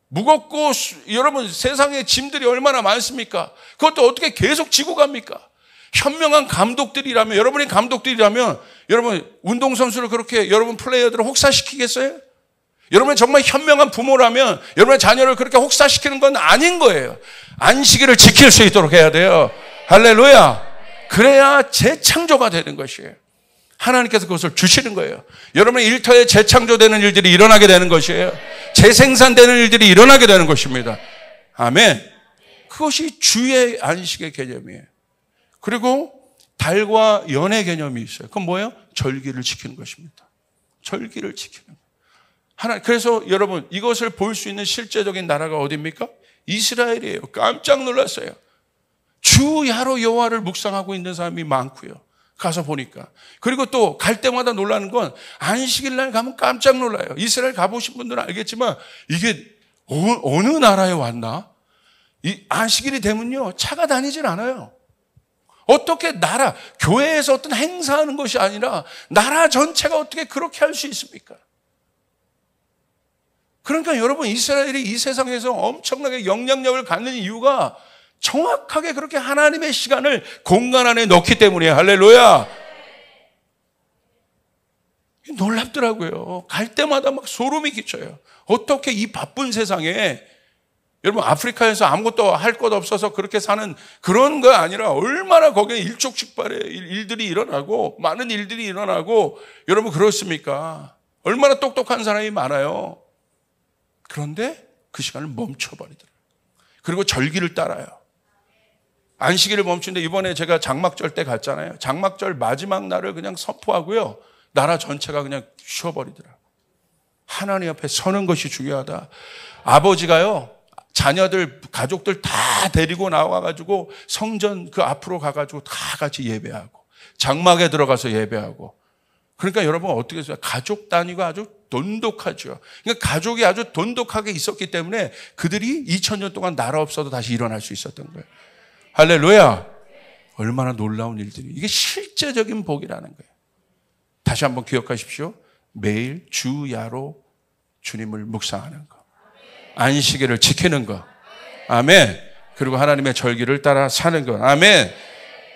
무겁고 여러분 세상에 짐들이 얼마나 많습니까? 그것도 어떻게 계속 지고 갑니까? 현명한 감독들이라면, 여러분이 감독들이라면 여러분 운동선수를 그렇게 여러분 플레이어들을 혹사시키겠어요? 여러분 정말 현명한 부모라면 여러분의 자녀를 그렇게 혹사시키는 건 아닌 거예요. 안식일을 지킬 수 있도록 해야 돼요. 할렐루야. 그래야 재창조가 되는 것이에요. 하나님께서 그것을 주시는 거예요. 여러분의 일터에 재창조되는 일들이 일어나게 되는 것이에요. 재생산되는 일들이 일어나게 되는 것입니다. 아멘. 그것이 주의 안식의 개념이에요. 그리고 달과 연의 개념이 있어요. 그건 뭐예요? 절기를 지키는 것입니다. 절기를 지키는 거예요. 그래서 여러분 이것을 볼 수 있는 실제적인 나라가 어디입니까? 이스라엘이에요. 깜짝 놀랐어요. 주야로 여호와를 묵상하고 있는 사람이 많고요. 가서 보니까. 그리고 또 갈 때마다 놀라는 건 안식일 날 가면 깜짝 놀라요. 이스라엘 가보신 분들은 알겠지만 이게 어느 나라에 왔나? 이 안식일이 되면요 차가 다니질 않아요. 어떻게 교회에서 어떤 행사하는 것이 아니라 나라 전체가 어떻게 그렇게 할 수 있습니까? 그러니까 여러분 이스라엘이 이 세상에서 엄청나게 영향력을 갖는 이유가 정확하게 그렇게 하나님의 시간을 공간 안에 넣기 때문이에요. 할렐루야. 놀랍더라고요. 갈 때마다 막 소름이 끼쳐요. 어떻게 이 바쁜 세상에 여러분 아프리카에서 아무것도 할 것 없어서 그렇게 사는 그런 거 아니라 얼마나 거기에 일촉즉발의 일들이 일어나고 많은 일들이 일어나고 여러분 그렇습니까? 얼마나 똑똑한 사람이 많아요. 그런데 그 시간을 멈춰버리더라고요. 그리고 절기를 따라요. 안식일을 멈추는데 이번에 제가 장막절 때 갔잖아요. 장막절 마지막 날을 그냥 선포하고요. 나라 전체가 그냥 쉬어버리더라고요. 하나님 앞에 서는 것이 중요하다. 아버지가요. 자녀들, 가족들 다 데리고 나와가지고 성전 그 앞으로 가가지고 다 같이 예배하고 장막에 들어가서 예배하고. 그러니까 여러분 어떻게 해서요? 가족 단위가 아주 돈독하죠. 그러니까 가족이 아주 돈독하게 있었기 때문에 그들이 2000년 동안 나라 없어도 다시 일어날 수 있었던 거예요. 할렐루야. 얼마나 놀라운 일들이. 이게 실제적인 복이라는 거예요. 다시 한번 기억하십시오. 매일 주야로 주님을 묵상하는 것. 안식일을 지키는 것. 아멘. 그리고 하나님의 절기를 따라 사는 것. 아멘.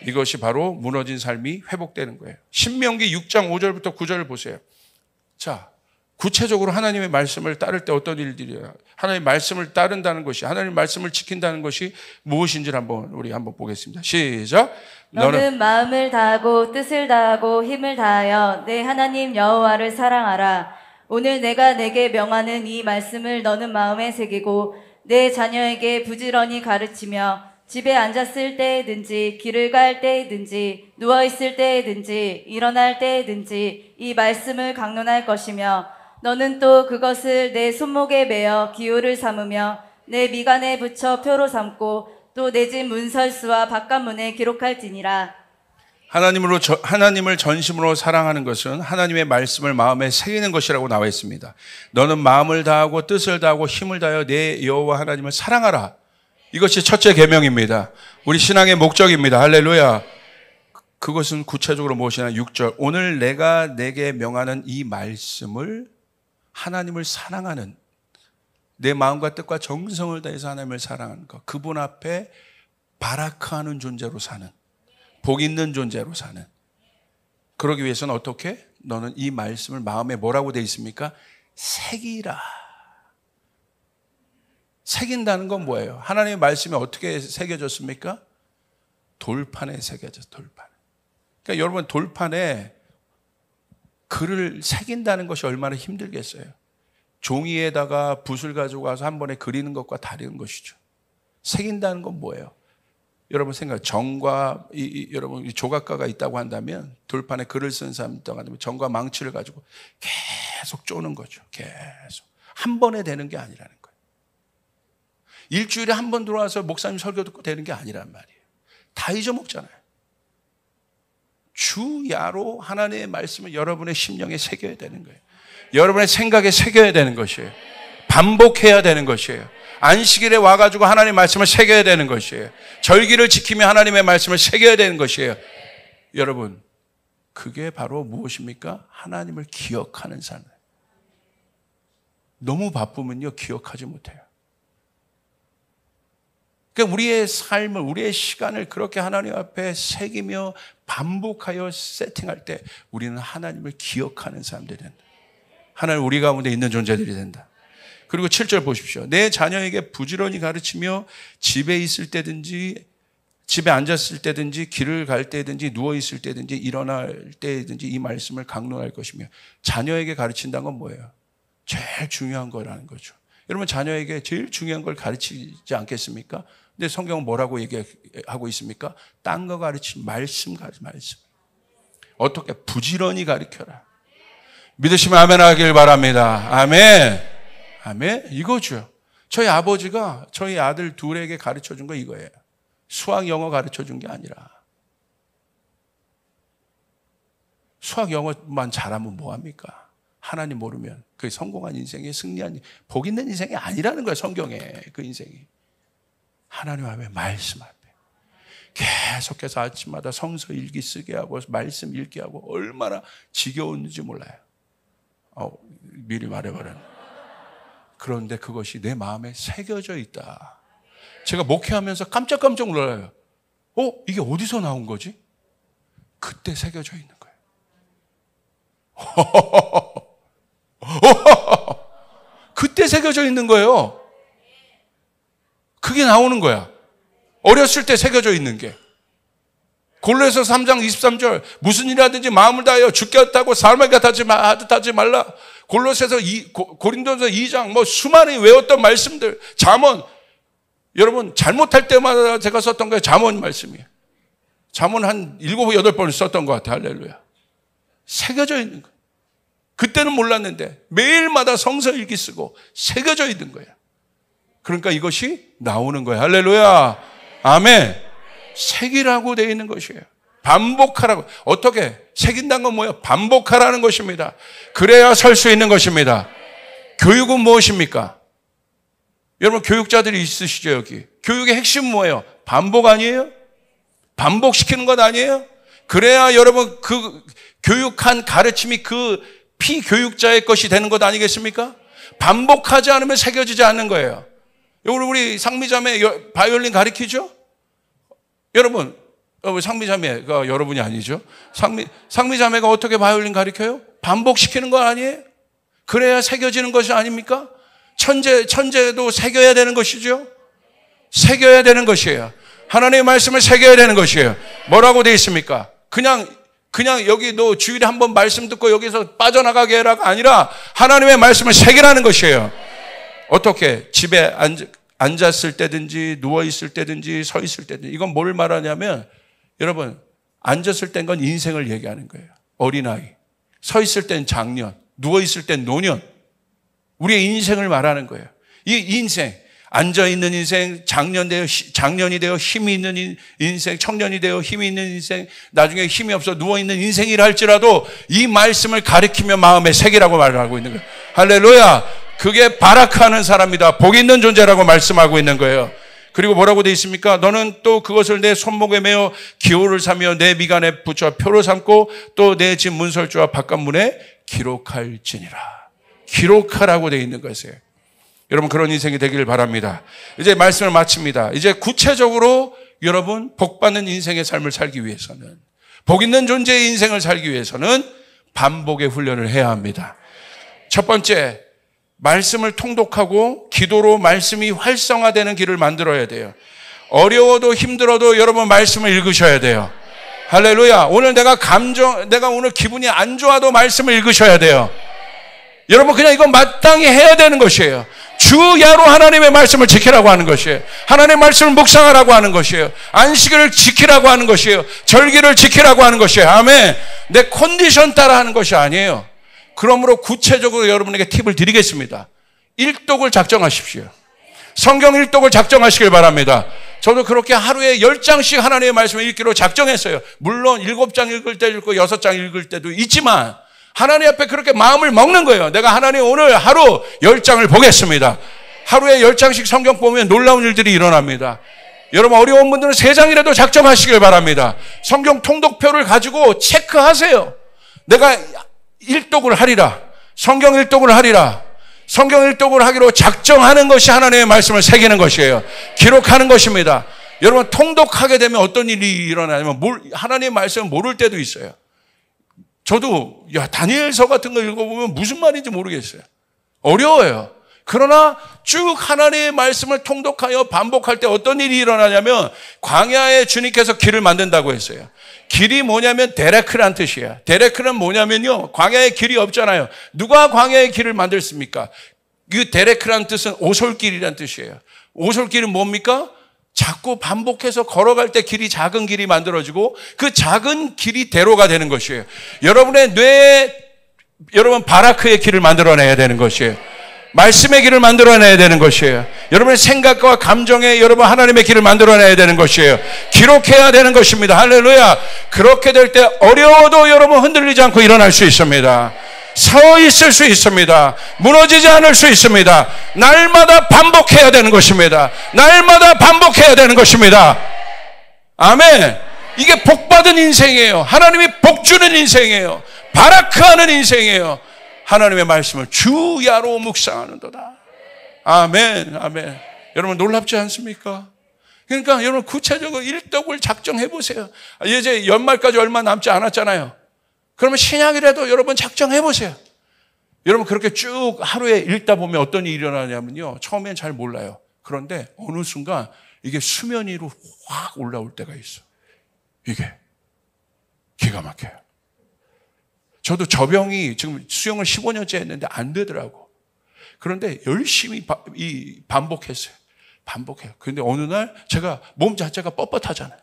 이것이 바로 무너진 삶이 회복되는 거예요. 신명기 6장 5절부터 9절을 보세요. 자, 구체적으로 하나님의 말씀을 따를 때 어떤 일들이야? 하나님의 말씀을 따른다는 것이, 하나님의 말씀을 지킨다는 것이 무엇인지를 우리 한번 보겠습니다. 시작. 너는 마음을 다하고 뜻을 다하고 힘을 다하여 내 하나님 여호와를 사랑하라. 오늘 내가 내게 명하는 이 말씀을 너는 마음에 새기고 내 자녀에게 부지런히 가르치며 집에 앉았을 때에든지 길을 갈 때에든지 누워있을 때에든지 일어날 때에든지 이 말씀을 강론할 것이며 너는 또 그것을 내 손목에 매어 기호를 삼으며 내 미간에 붙여 표로 삼고 또 내 집 문설수와 바깥문에 기록할지니라. 하나님을 전심으로 사랑하는 것은 하나님의 말씀을 마음에 새기는 것이라고 나와 있습니다. 너는 마음을 다하고 뜻을 다하고 힘을 다하여 내 여호와 하나님을 사랑하라. 이것이 첫째 계명입니다. 우리 신앙의 목적입니다. 할렐루야. 그것은 구체적으로 무엇이냐? 6절. 오늘 내가 내게 명하는 이 말씀을 하나님을 사랑하는, 내 마음과 뜻과 정성을 다해서 하나님을 사랑하는 것, 그분 앞에 바라크하는 존재로 사는, 복 있는 존재로 사는. 그러기 위해서는 어떻게? 너는 이 말씀을 마음에 뭐라고 되어 있습니까? 새기라. 새긴다는 건 뭐예요? 하나님의 말씀이 어떻게 새겨졌습니까? 돌판에 새겨졌어요. 돌판에. 그러니까 여러분, 돌판에 글을 새긴다는 것이 얼마나 힘들겠어요. 종이에다가 붓을 가지고 가서 한 번에 그리는 것과 다른 것이죠. 새긴다는 건 뭐예요? 여러분 생각, 정과 여러분 조각가가 있다고 한다면, 돌판에 글을 쓴 사람이 있다고 한다면 정과 망치를 가지고 계속 쪼는 거죠. 계속 한 번에 되는 게 아니라는 거예요. 일주일에 한 번 들어와서 목사님 설교 듣고 되는 게 아니란 말이에요. 다 잊어먹잖아요. 주야로 하나님의 말씀을 여러분의 심령에 새겨야 되는 거예요. 여러분의 생각에 새겨야 되는 것이에요. 반복해야 되는 것이에요. 안식일에 와가지고 하나님의 말씀을 새겨야 되는 것이에요. 절기를 지키며 하나님의 말씀을 새겨야 되는 것이에요. 여러분, 그게 바로 무엇입니까? 하나님을 기억하는 삶. 너무 바쁘면요, 기억하지 못해요. 그러니까 우리의 삶을, 우리의 시간을 그렇게 하나님 앞에 새기며 반복하여 세팅할 때 우리는 하나님을 기억하는 사람들이 된다. 하나님 우리 가운데 있는 존재들이 된다. 그리고 7절 보십시오. 내 자녀에게 부지런히 가르치며 집에 있을 때든지, 집에 앉았을 때든지, 길을 갈 때든지, 누워있을 때든지, 일어날 때든지 이 말씀을 강론할 것이며. 자녀에게 가르친다는 건 뭐예요? 제일 중요한 거라는 거죠. 여러분, 자녀에게 제일 중요한 걸 가르치지 않겠습니까? 근데 성경은 뭐라고 얘기하고 있습니까? 딴 거 가르치지, 말씀. 어떻게? 부지런히 가르쳐라. 믿으시면 아멘 하길 바랍니다. 아멘. 아멘. 이거죠. 저희 아버지가 저희 아들 둘에게 가르쳐 준 거 이거예요. 수학, 영어 가르쳐 준 게 아니라. 수학, 영어만 잘하면 뭐합니까? 하나님 모르면 그게 성공한 인생에, 승리한, 복 있는 인생이 아니라는 거예요. 성경에 그 인생이. 하나님 앞에, 말씀 앞에 계속해서 아침마다 성서 읽기 쓰게 하고 말씀 읽게 하고 얼마나 지겨웠는지 몰라요. 미리 말해버려요. 그런데 그것이 내 마음에 새겨져 있다. 제가 목회하면서 깜짝깜짝 놀라요. 이게 어디서 나온 거지? 그때 새겨져 있는 거예요. 그때 새겨져 있는 거예요. 그게 나오는 거야. 어렸을 때 새겨져 있는 게. 골로새서 3장 23절 무슨 일하든지 마음을 다하여 죽겠다고 삶을 하듯하지 말라. 골로새서 고린도서 2장 수많이 외웠던 말씀들, 잠언. 여러분 잘못할 때마다 제가 썼던 거예요. 잠언 말씀이에요. 잠언 한 7, 8번 썼던 것 같아요. 할렐루야. 새겨져 있는 거예요. 그때는 몰랐는데 매일마다 성서 일기 쓰고 새겨져 있는 거예요. 그러니까 이것이 나오는 거예요. 할렐루야. 아멘. 새기라고 되어 있는 것이에요. 반복하라고. 어떻게? 새긴다는 건 뭐예요? 반복하라는 것입니다. 그래야 설 수 있는 것입니다. 교육은 무엇입니까? 여러분 교육자들이 있으시죠 여기. 교육의 핵심은 뭐예요? 반복 아니에요? 반복시키는 것 아니에요? 그래야 여러분 그 교육한 가르침이 그 피교육자의 것이 되는 것 아니겠습니까? 반복하지 않으면 새겨지지 않는 거예요. 우리 상미자매 바이올린 가르치죠? 여러분, 상미자매가 여러분이 아니죠? 상미자매가 어떻게 바이올린 가르쳐요? 반복시키는 거 아니에요? 그래야 새겨지는 것이 아닙니까? 천재도 새겨야 되는 것이죠? 새겨야 되는 것이에요. 하나님의 말씀을 새겨야 되는 것이에요. 뭐라고 되어 있습니까? 그냥 그냥 여기 너 주일에 한 번 말씀 듣고 여기서 빠져나가게 해라가 아니라 하나님의 말씀을 새기라는 것이에요. 어떻게? 집에 앉았을 때든지 누워있을 때든지 서 있을 때든지. 이건 뭘 말하냐면 여러분 앉았을 땐 건 인생을 얘기하는 거예요. 어린아이. 서 있을 땐 장년. 누워있을 땐 노년. 우리의 인생을 말하는 거예요. 이 인생. 앉아있는 인생, 장년이 되어 힘이 있는 인생, 청년이 되어 힘이 있는 인생, 나중에 힘이 없어 누워있는 인생이라 할지라도 이 말씀을 가리키며 마음에 새기라고 말을 하고 있는 거예요. 할렐루야! 그게 바라크하는 사람이다. 복 있는 존재라고 말씀하고 있는 거예요. 그리고 뭐라고 되어 있습니까? 너는 또 그것을 내 손목에 매어 기호를 삼며 내 미간에 붙여 표로 삼고 또 내 집 문설주와 바깥문에 기록할지니라. 기록하라고 되어 있는 것이에요. 여러분 그런 인생이 되기를 바랍니다. 이제 말씀을 마칩니다. 이제 구체적으로 여러분 복받는 인생의 삶을 살기 위해서는, 복 있는 존재의 인생을 살기 위해서는 반복의 훈련을 해야 합니다. 첫 번째, 말씀을 통독하고 기도로 말씀이 활성화되는 길을 만들어야 돼요. 어려워도 힘들어도 여러분 말씀을 읽으셔야 돼요. 할렐루야. 오늘 내가 오늘 기분이 안 좋아도 말씀을 읽으셔야 돼요. 여러분 그냥 이거 마땅히 해야 되는 것이에요. 주야로 하나님의 말씀을 지키라고 하는 것이에요. 하나님의 말씀을 묵상하라고 하는 것이에요. 안식일을 지키라고 하는 것이에요. 절기를 지키라고 하는 것이에요. 아멘. 내 컨디션 따라 하는 것이 아니에요. 그러므로 구체적으로 여러분에게 팁을 드리겠습니다. 일독을 작정하십시오. 성경 일독을 작정하시길 바랍니다. 저도 그렇게 하루에 10장씩 하나님의 말씀을 읽기로 작정했어요. 물론 7장 읽을 때도 있고 6장 읽을 때도 있지만 하나님 앞에 그렇게 마음을 먹는 거예요. 내가 하나님 오늘 하루 10장을 보겠습니다. 하루에 10장씩 성경 보면 놀라운 일들이 일어납니다. 여러분 어려운 분들은 3장이라도 작정하시길 바랍니다. 성경 통독표를 가지고 체크하세요. 내가 일독을 하리라. 성경 일독을 하리라. 성경 일독을 하기로 작정하는 것이 하나님의 말씀을 새기는 것이에요. 기록하는 것입니다. 여러분 통독하게 되면 어떤 일이 일어나냐면 하나님의 말씀을 모를 때도 있어요. 저도 다니엘서 같은 거 읽어보면 무슨 말인지 모르겠어요. 어려워요. 그러나 쭉 하나님의 말씀을 통독하여 반복할 때 어떤 일이 일어나냐면 광야에 주님께서 길을 만든다고 했어요. 길이 뭐냐면 데레크란 뜻이에요. 데레크는 뭐냐면요, 광야에 길이 없잖아요. 누가 광야에 길을 만들습니까? 그 데레크란 뜻은 오솔길이란 뜻이에요. 오솔길은 뭡니까? 자꾸 반복해서 걸어갈 때 길이 작은 길이 만들어지고 그 작은 길이 대로가 되는 것이에요. 여러분의 뇌에 여러분 바라크의 길을 만들어내야 되는 것이에요. 말씀의 길을 만들어내야 되는 것이에요. 여러분의 생각과 감정에 여러분 하나님의 길을 만들어내야 되는 것이에요. 기록해야 되는 것입니다. 할렐루야. 그렇게 될 때 어려워도 여러분 흔들리지 않고 일어날 수 있습니다. 서 있을 수 있습니다. 무너지지 않을 수 있습니다. 날마다 반복해야 되는 것입니다. 날마다 반복해야 되는 것입니다. 아멘. 이게 복받은 인생이에요. 하나님이 복주는 인생이에요. 바라크하는 인생이에요. 하나님의 말씀을 주야로 묵상하는도다. 아멘. 아멘. 여러분 놀랍지 않습니까? 그러니까 여러분 구체적으로 일독을 작정해 보세요. 이제 연말까지 얼마 남지 않았잖아요. 그러면 신약이라도 여러분 작정해 보세요. 여러분 그렇게 쭉 하루에 읽다 보면 어떤 일이 일어나냐면요, 처음엔 잘 몰라요. 그런데 어느 순간 이게 수면 위로 확 올라올 때가 있어. 이게 기가 막혀요. 저도 저병이 지금 수영을 15년째 했는데 안 되더라고. 그런데 열심히 반복했어요. 반복해요. 그런데 어느 날 제가 몸 자체가 뻣뻣하잖아요.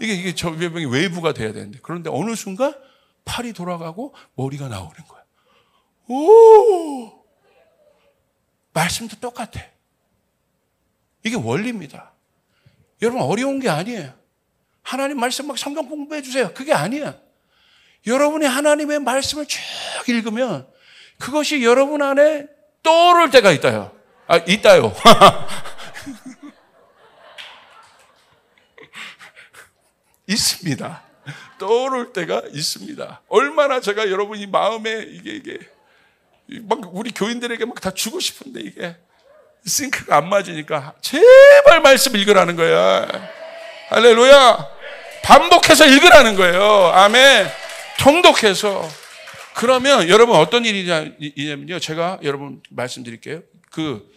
이게 저병이 외부가 돼야 되는데, 그런데 어느 순간 팔이 돌아가고 머리가 나오는 거야. 오! 말씀도 똑같아. 이게 원리입니다. 여러분 어려운 게 아니에요. 하나님 말씀 막 성경 공부해 주세요. 그게 아니야. 여러분이 하나님의 말씀을 쭉 읽으면 그것이 여러분 안에 떠오를 때가 있다요. 있다요. 있습니다. 떠오를 때가 있습니다. 얼마나 제가 여러분이 마음에 이게 막 우리 교인들에게 막 다 주고 싶은데 이게 싱크가 안 맞으니까 제발 말씀 읽으라는 거야. 할렐루야. 반복해서 읽으라는 거예요. 아멘. 통독해서. 그러면 여러분 어떤 일이냐면요, 제가 여러분 말씀드릴게요. 그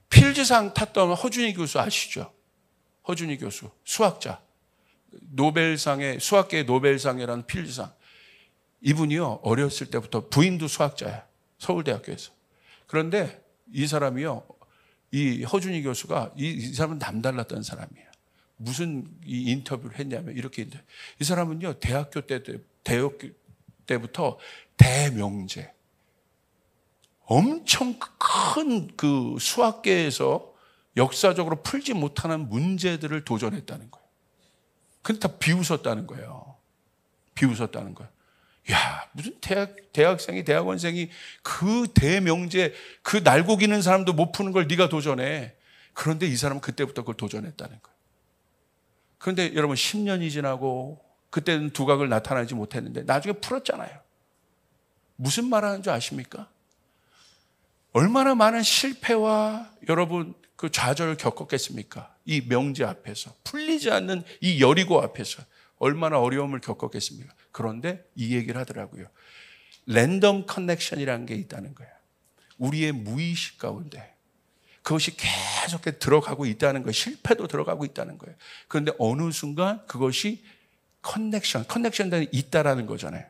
필즈상 탔던 허준희 교수 아시죠? 허준희 교수 수학자. 노벨상의 수학계의 노벨상이라는 필즈상. 이분이요 어렸을 때부터 부인도 수학자야. 서울대학교에서. 그런데 이 사람이요 이 허준희 교수가 이 사람은 남달랐던 사람이에요. 무슨 이 인터뷰를 했냐면 이렇게 이 사람은요 대학교 때부터 대명제 엄청 큰 그 수학계에서 역사적으로 풀지 못하는 문제들을 도전했다는 거예요. 근데 다 비웃었다는 거예요. 비웃었다는 거예요. 야, 무슨 대학생이, 대학원생이 그 대명제, 그 날고 기는 사람도 못 푸는 걸 네가 도전해. 그런데 이 사람은 그때부터 그걸 도전했다는 거예요. 그런데 여러분 10년이 지나고 그때는 두각을 나타내지 못했는데 나중에 풀었잖아요. 무슨 말 하는 줄 아십니까? 얼마나 많은 실패와 여러분 그 좌절을 겪었겠습니까? 이 명제 앞에서. 풀리지 않는 이 여리고 앞에서. 얼마나 어려움을 겪었겠습니까? 그런데 이 얘기를 하더라고요. 랜덤 커넥션이라는 게 있다는 거예요. 우리의 무의식 가운데 그것이 계속 들어가고 있다는 거예요. 실패도 들어가고 있다는 거예요. 그런데 어느 순간 그것이 커넥션이 있다라는 거잖아요.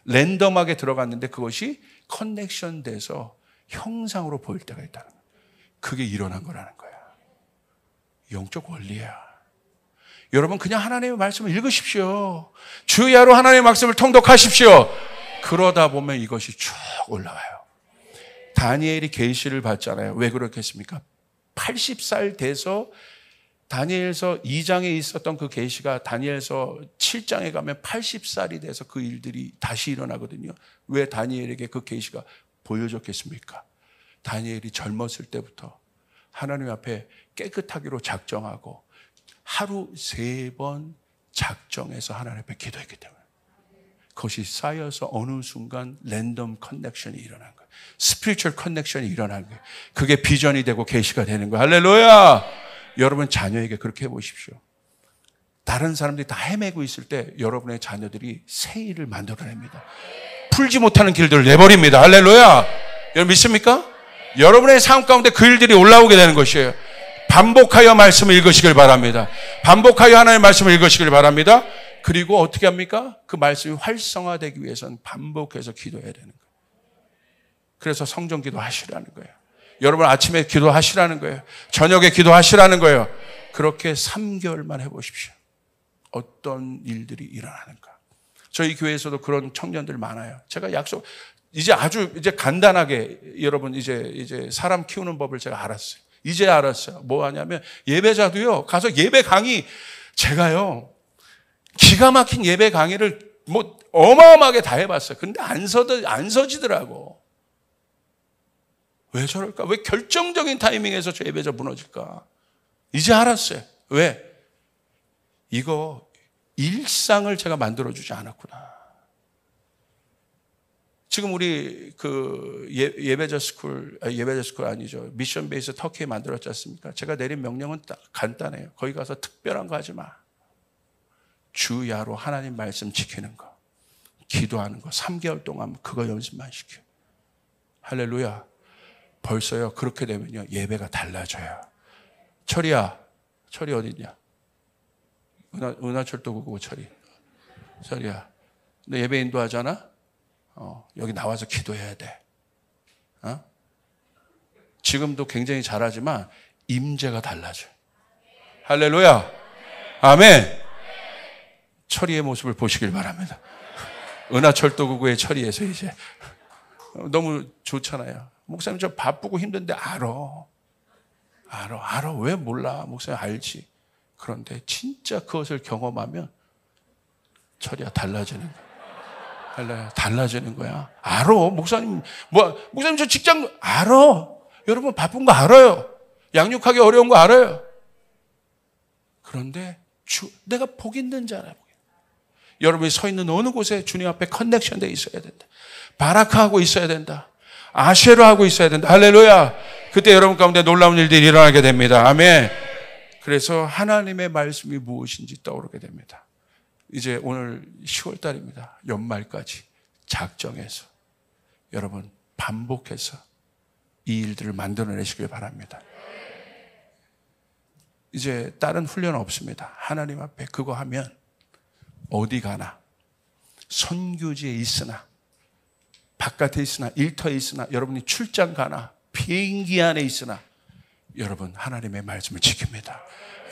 랜덤하게 들어갔는데 그것이 커넥션 돼서 형상으로 보일 때가 있다는 거예요. 그게 일어난 거라는 거예요. 영적 원리야. 여러분 그냥 하나님의 말씀을 읽으십시오. 주야로 하나님의 말씀을 통독하십시오. 그러다 보면 이것이 쭉 올라와요. 다니엘이 계시를 받잖아요. 왜 그렇겠습니까? 80살 돼서 다니엘서 2장에 있었던 그 계시가 다니엘서 7장에 가면 80살이 돼서 그 일들이 다시 일어나거든요. 왜 다니엘에게 그 계시가 보여줬겠습니까? 다니엘이 젊었을 때부터 하나님 앞에 깨끗하기로 작정하고 하루 3번 작정해서 하나님 앞에 기도했기 때문에 그것이 쌓여서 어느 순간 랜덤 커넥션이 일어난 거예요. 스피리추얼 커넥션이 일어난 거예요. 그게 비전이 되고 계시가 되는 거예요. 할렐루야! 여러분 자녀에게 그렇게 해보십시오. 다른 사람들이 다 헤매고 있을 때 여러분의 자녀들이 새 일을 만들어냅니다. 풀지 못하는 길들을 내버립니다. 할렐루야! 여러분 믿습니까? 여러분의 삶 가운데 그 일들이 올라오게 되는 것이에요. 반복하여 말씀을 읽으시길 바랍니다. 반복하여 하나님의 말씀을 읽으시길 바랍니다. 그리고 어떻게 합니까? 그 말씀이 활성화되기 위해서는 반복해서 기도해야 되는 거예요. 그래서 성전 기도 하시라는 거예요. 여러분 아침에 기도하시라는 거예요. 저녁에 기도하시라는 거예요. 그렇게 3개월만 해보십시오. 어떤 일들이 일어나는가. 저희 교회에서도 그런 청년들 많아요. 제가 이제 아주 간단하게 여러분 이제 사람 키우는 법을 제가 알았어요. 이제 알았어요. 뭐 하냐면 예배자도요. 가서 예배 강의 제가요. 기가 막힌 예배 강의를 뭐 어마어마하게 다 해봤어요. 근데 안 서지더라고. 왜 저럴까? 왜 결정적인 타이밍에서 저 예배자 무너질까? 이제 알았어요. 왜? 이거 일상을 제가 만들어주지 않았구나. 지금 우리 그 예배자 스쿨 아니죠. 미션 베이스 터키에 만들었지 않습니까? 제가 내린 명령은 간단해요. 거기 가서 특별한 거 하지 마. 주야로 하나님 말씀 지키는 거, 기도하는 거 3개월 동안 그거 연습만 시켜. 할렐루야. 벌써요. 그렇게 되면요. 예배가 달라져요. 철이야. 철이 어디 있냐? 은하철도구고 철이야. 너 예배 인도하잖아? 여기 나와서 기도해야 돼. 지금도 굉장히 잘하지만 임재가 달라져요. 할렐루야. 아멘. 철이의 모습을 보시길 바랍니다. 은하철도구구의 철이에서 이제 너무 좋잖아요. 목사님 저 바쁘고 힘든데 알아. 왜 몰라? 목사님 알지. 그런데 진짜 그것을 경험하면 철이야 달라지는 거야. 달라지는 거야. 알아. 목사님 저 직장 알아. 여러분 바쁜 거 알아요. 양육하기 어려운 거 알아요. 그런데 내가 복 있는 자라. 여러분이 서 있는 어느 곳에 주님 앞에 커넥션 돼 있어야 된다. 바라크하고 있어야 된다. 아쉐로하고 있어야 된다. 할렐루야. 그때 여러분 가운데 놀라운 일들이 일어나게 됩니다. 아멘. 그래서 하나님의 말씀이 무엇인지 떠오르게 됩니다. 이제 오늘 10월 달입니다. 연말까지 작정해서 여러분 반복해서 이 일들을 만들어내시길 바랍니다. 이제 다른 훈련 없습니다. 하나님 앞에 그거 하면 어디 가나, 선교지에 있으나, 바깥에 있으나, 일터에 있으나, 여러분이 출장 가나, 비행기 안에 있으나, 여러분 하나님의 말씀을 지킵니다.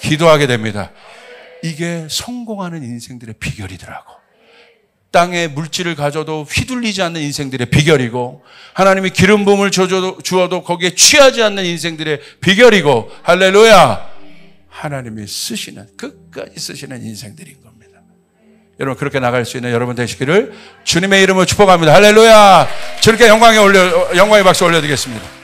기도하게 됩니다. 이게 성공하는 인생들의 비결이더라고. 땅에 물질을 가져도 휘둘리지 않는 인생들의 비결이고, 하나님이 기름 부음을 주어도 거기에 취하지 않는 인생들의 비결이고, 할렐루야! 하나님이 쓰시는, 끝까지 쓰시는 인생들인 겁니다. 여러분 그렇게 나갈 수 있는 여러분 되시기를 주님의 이름으로 축복합니다. 할렐루야! 저렇게 영광의 박수 올려드리겠습니다.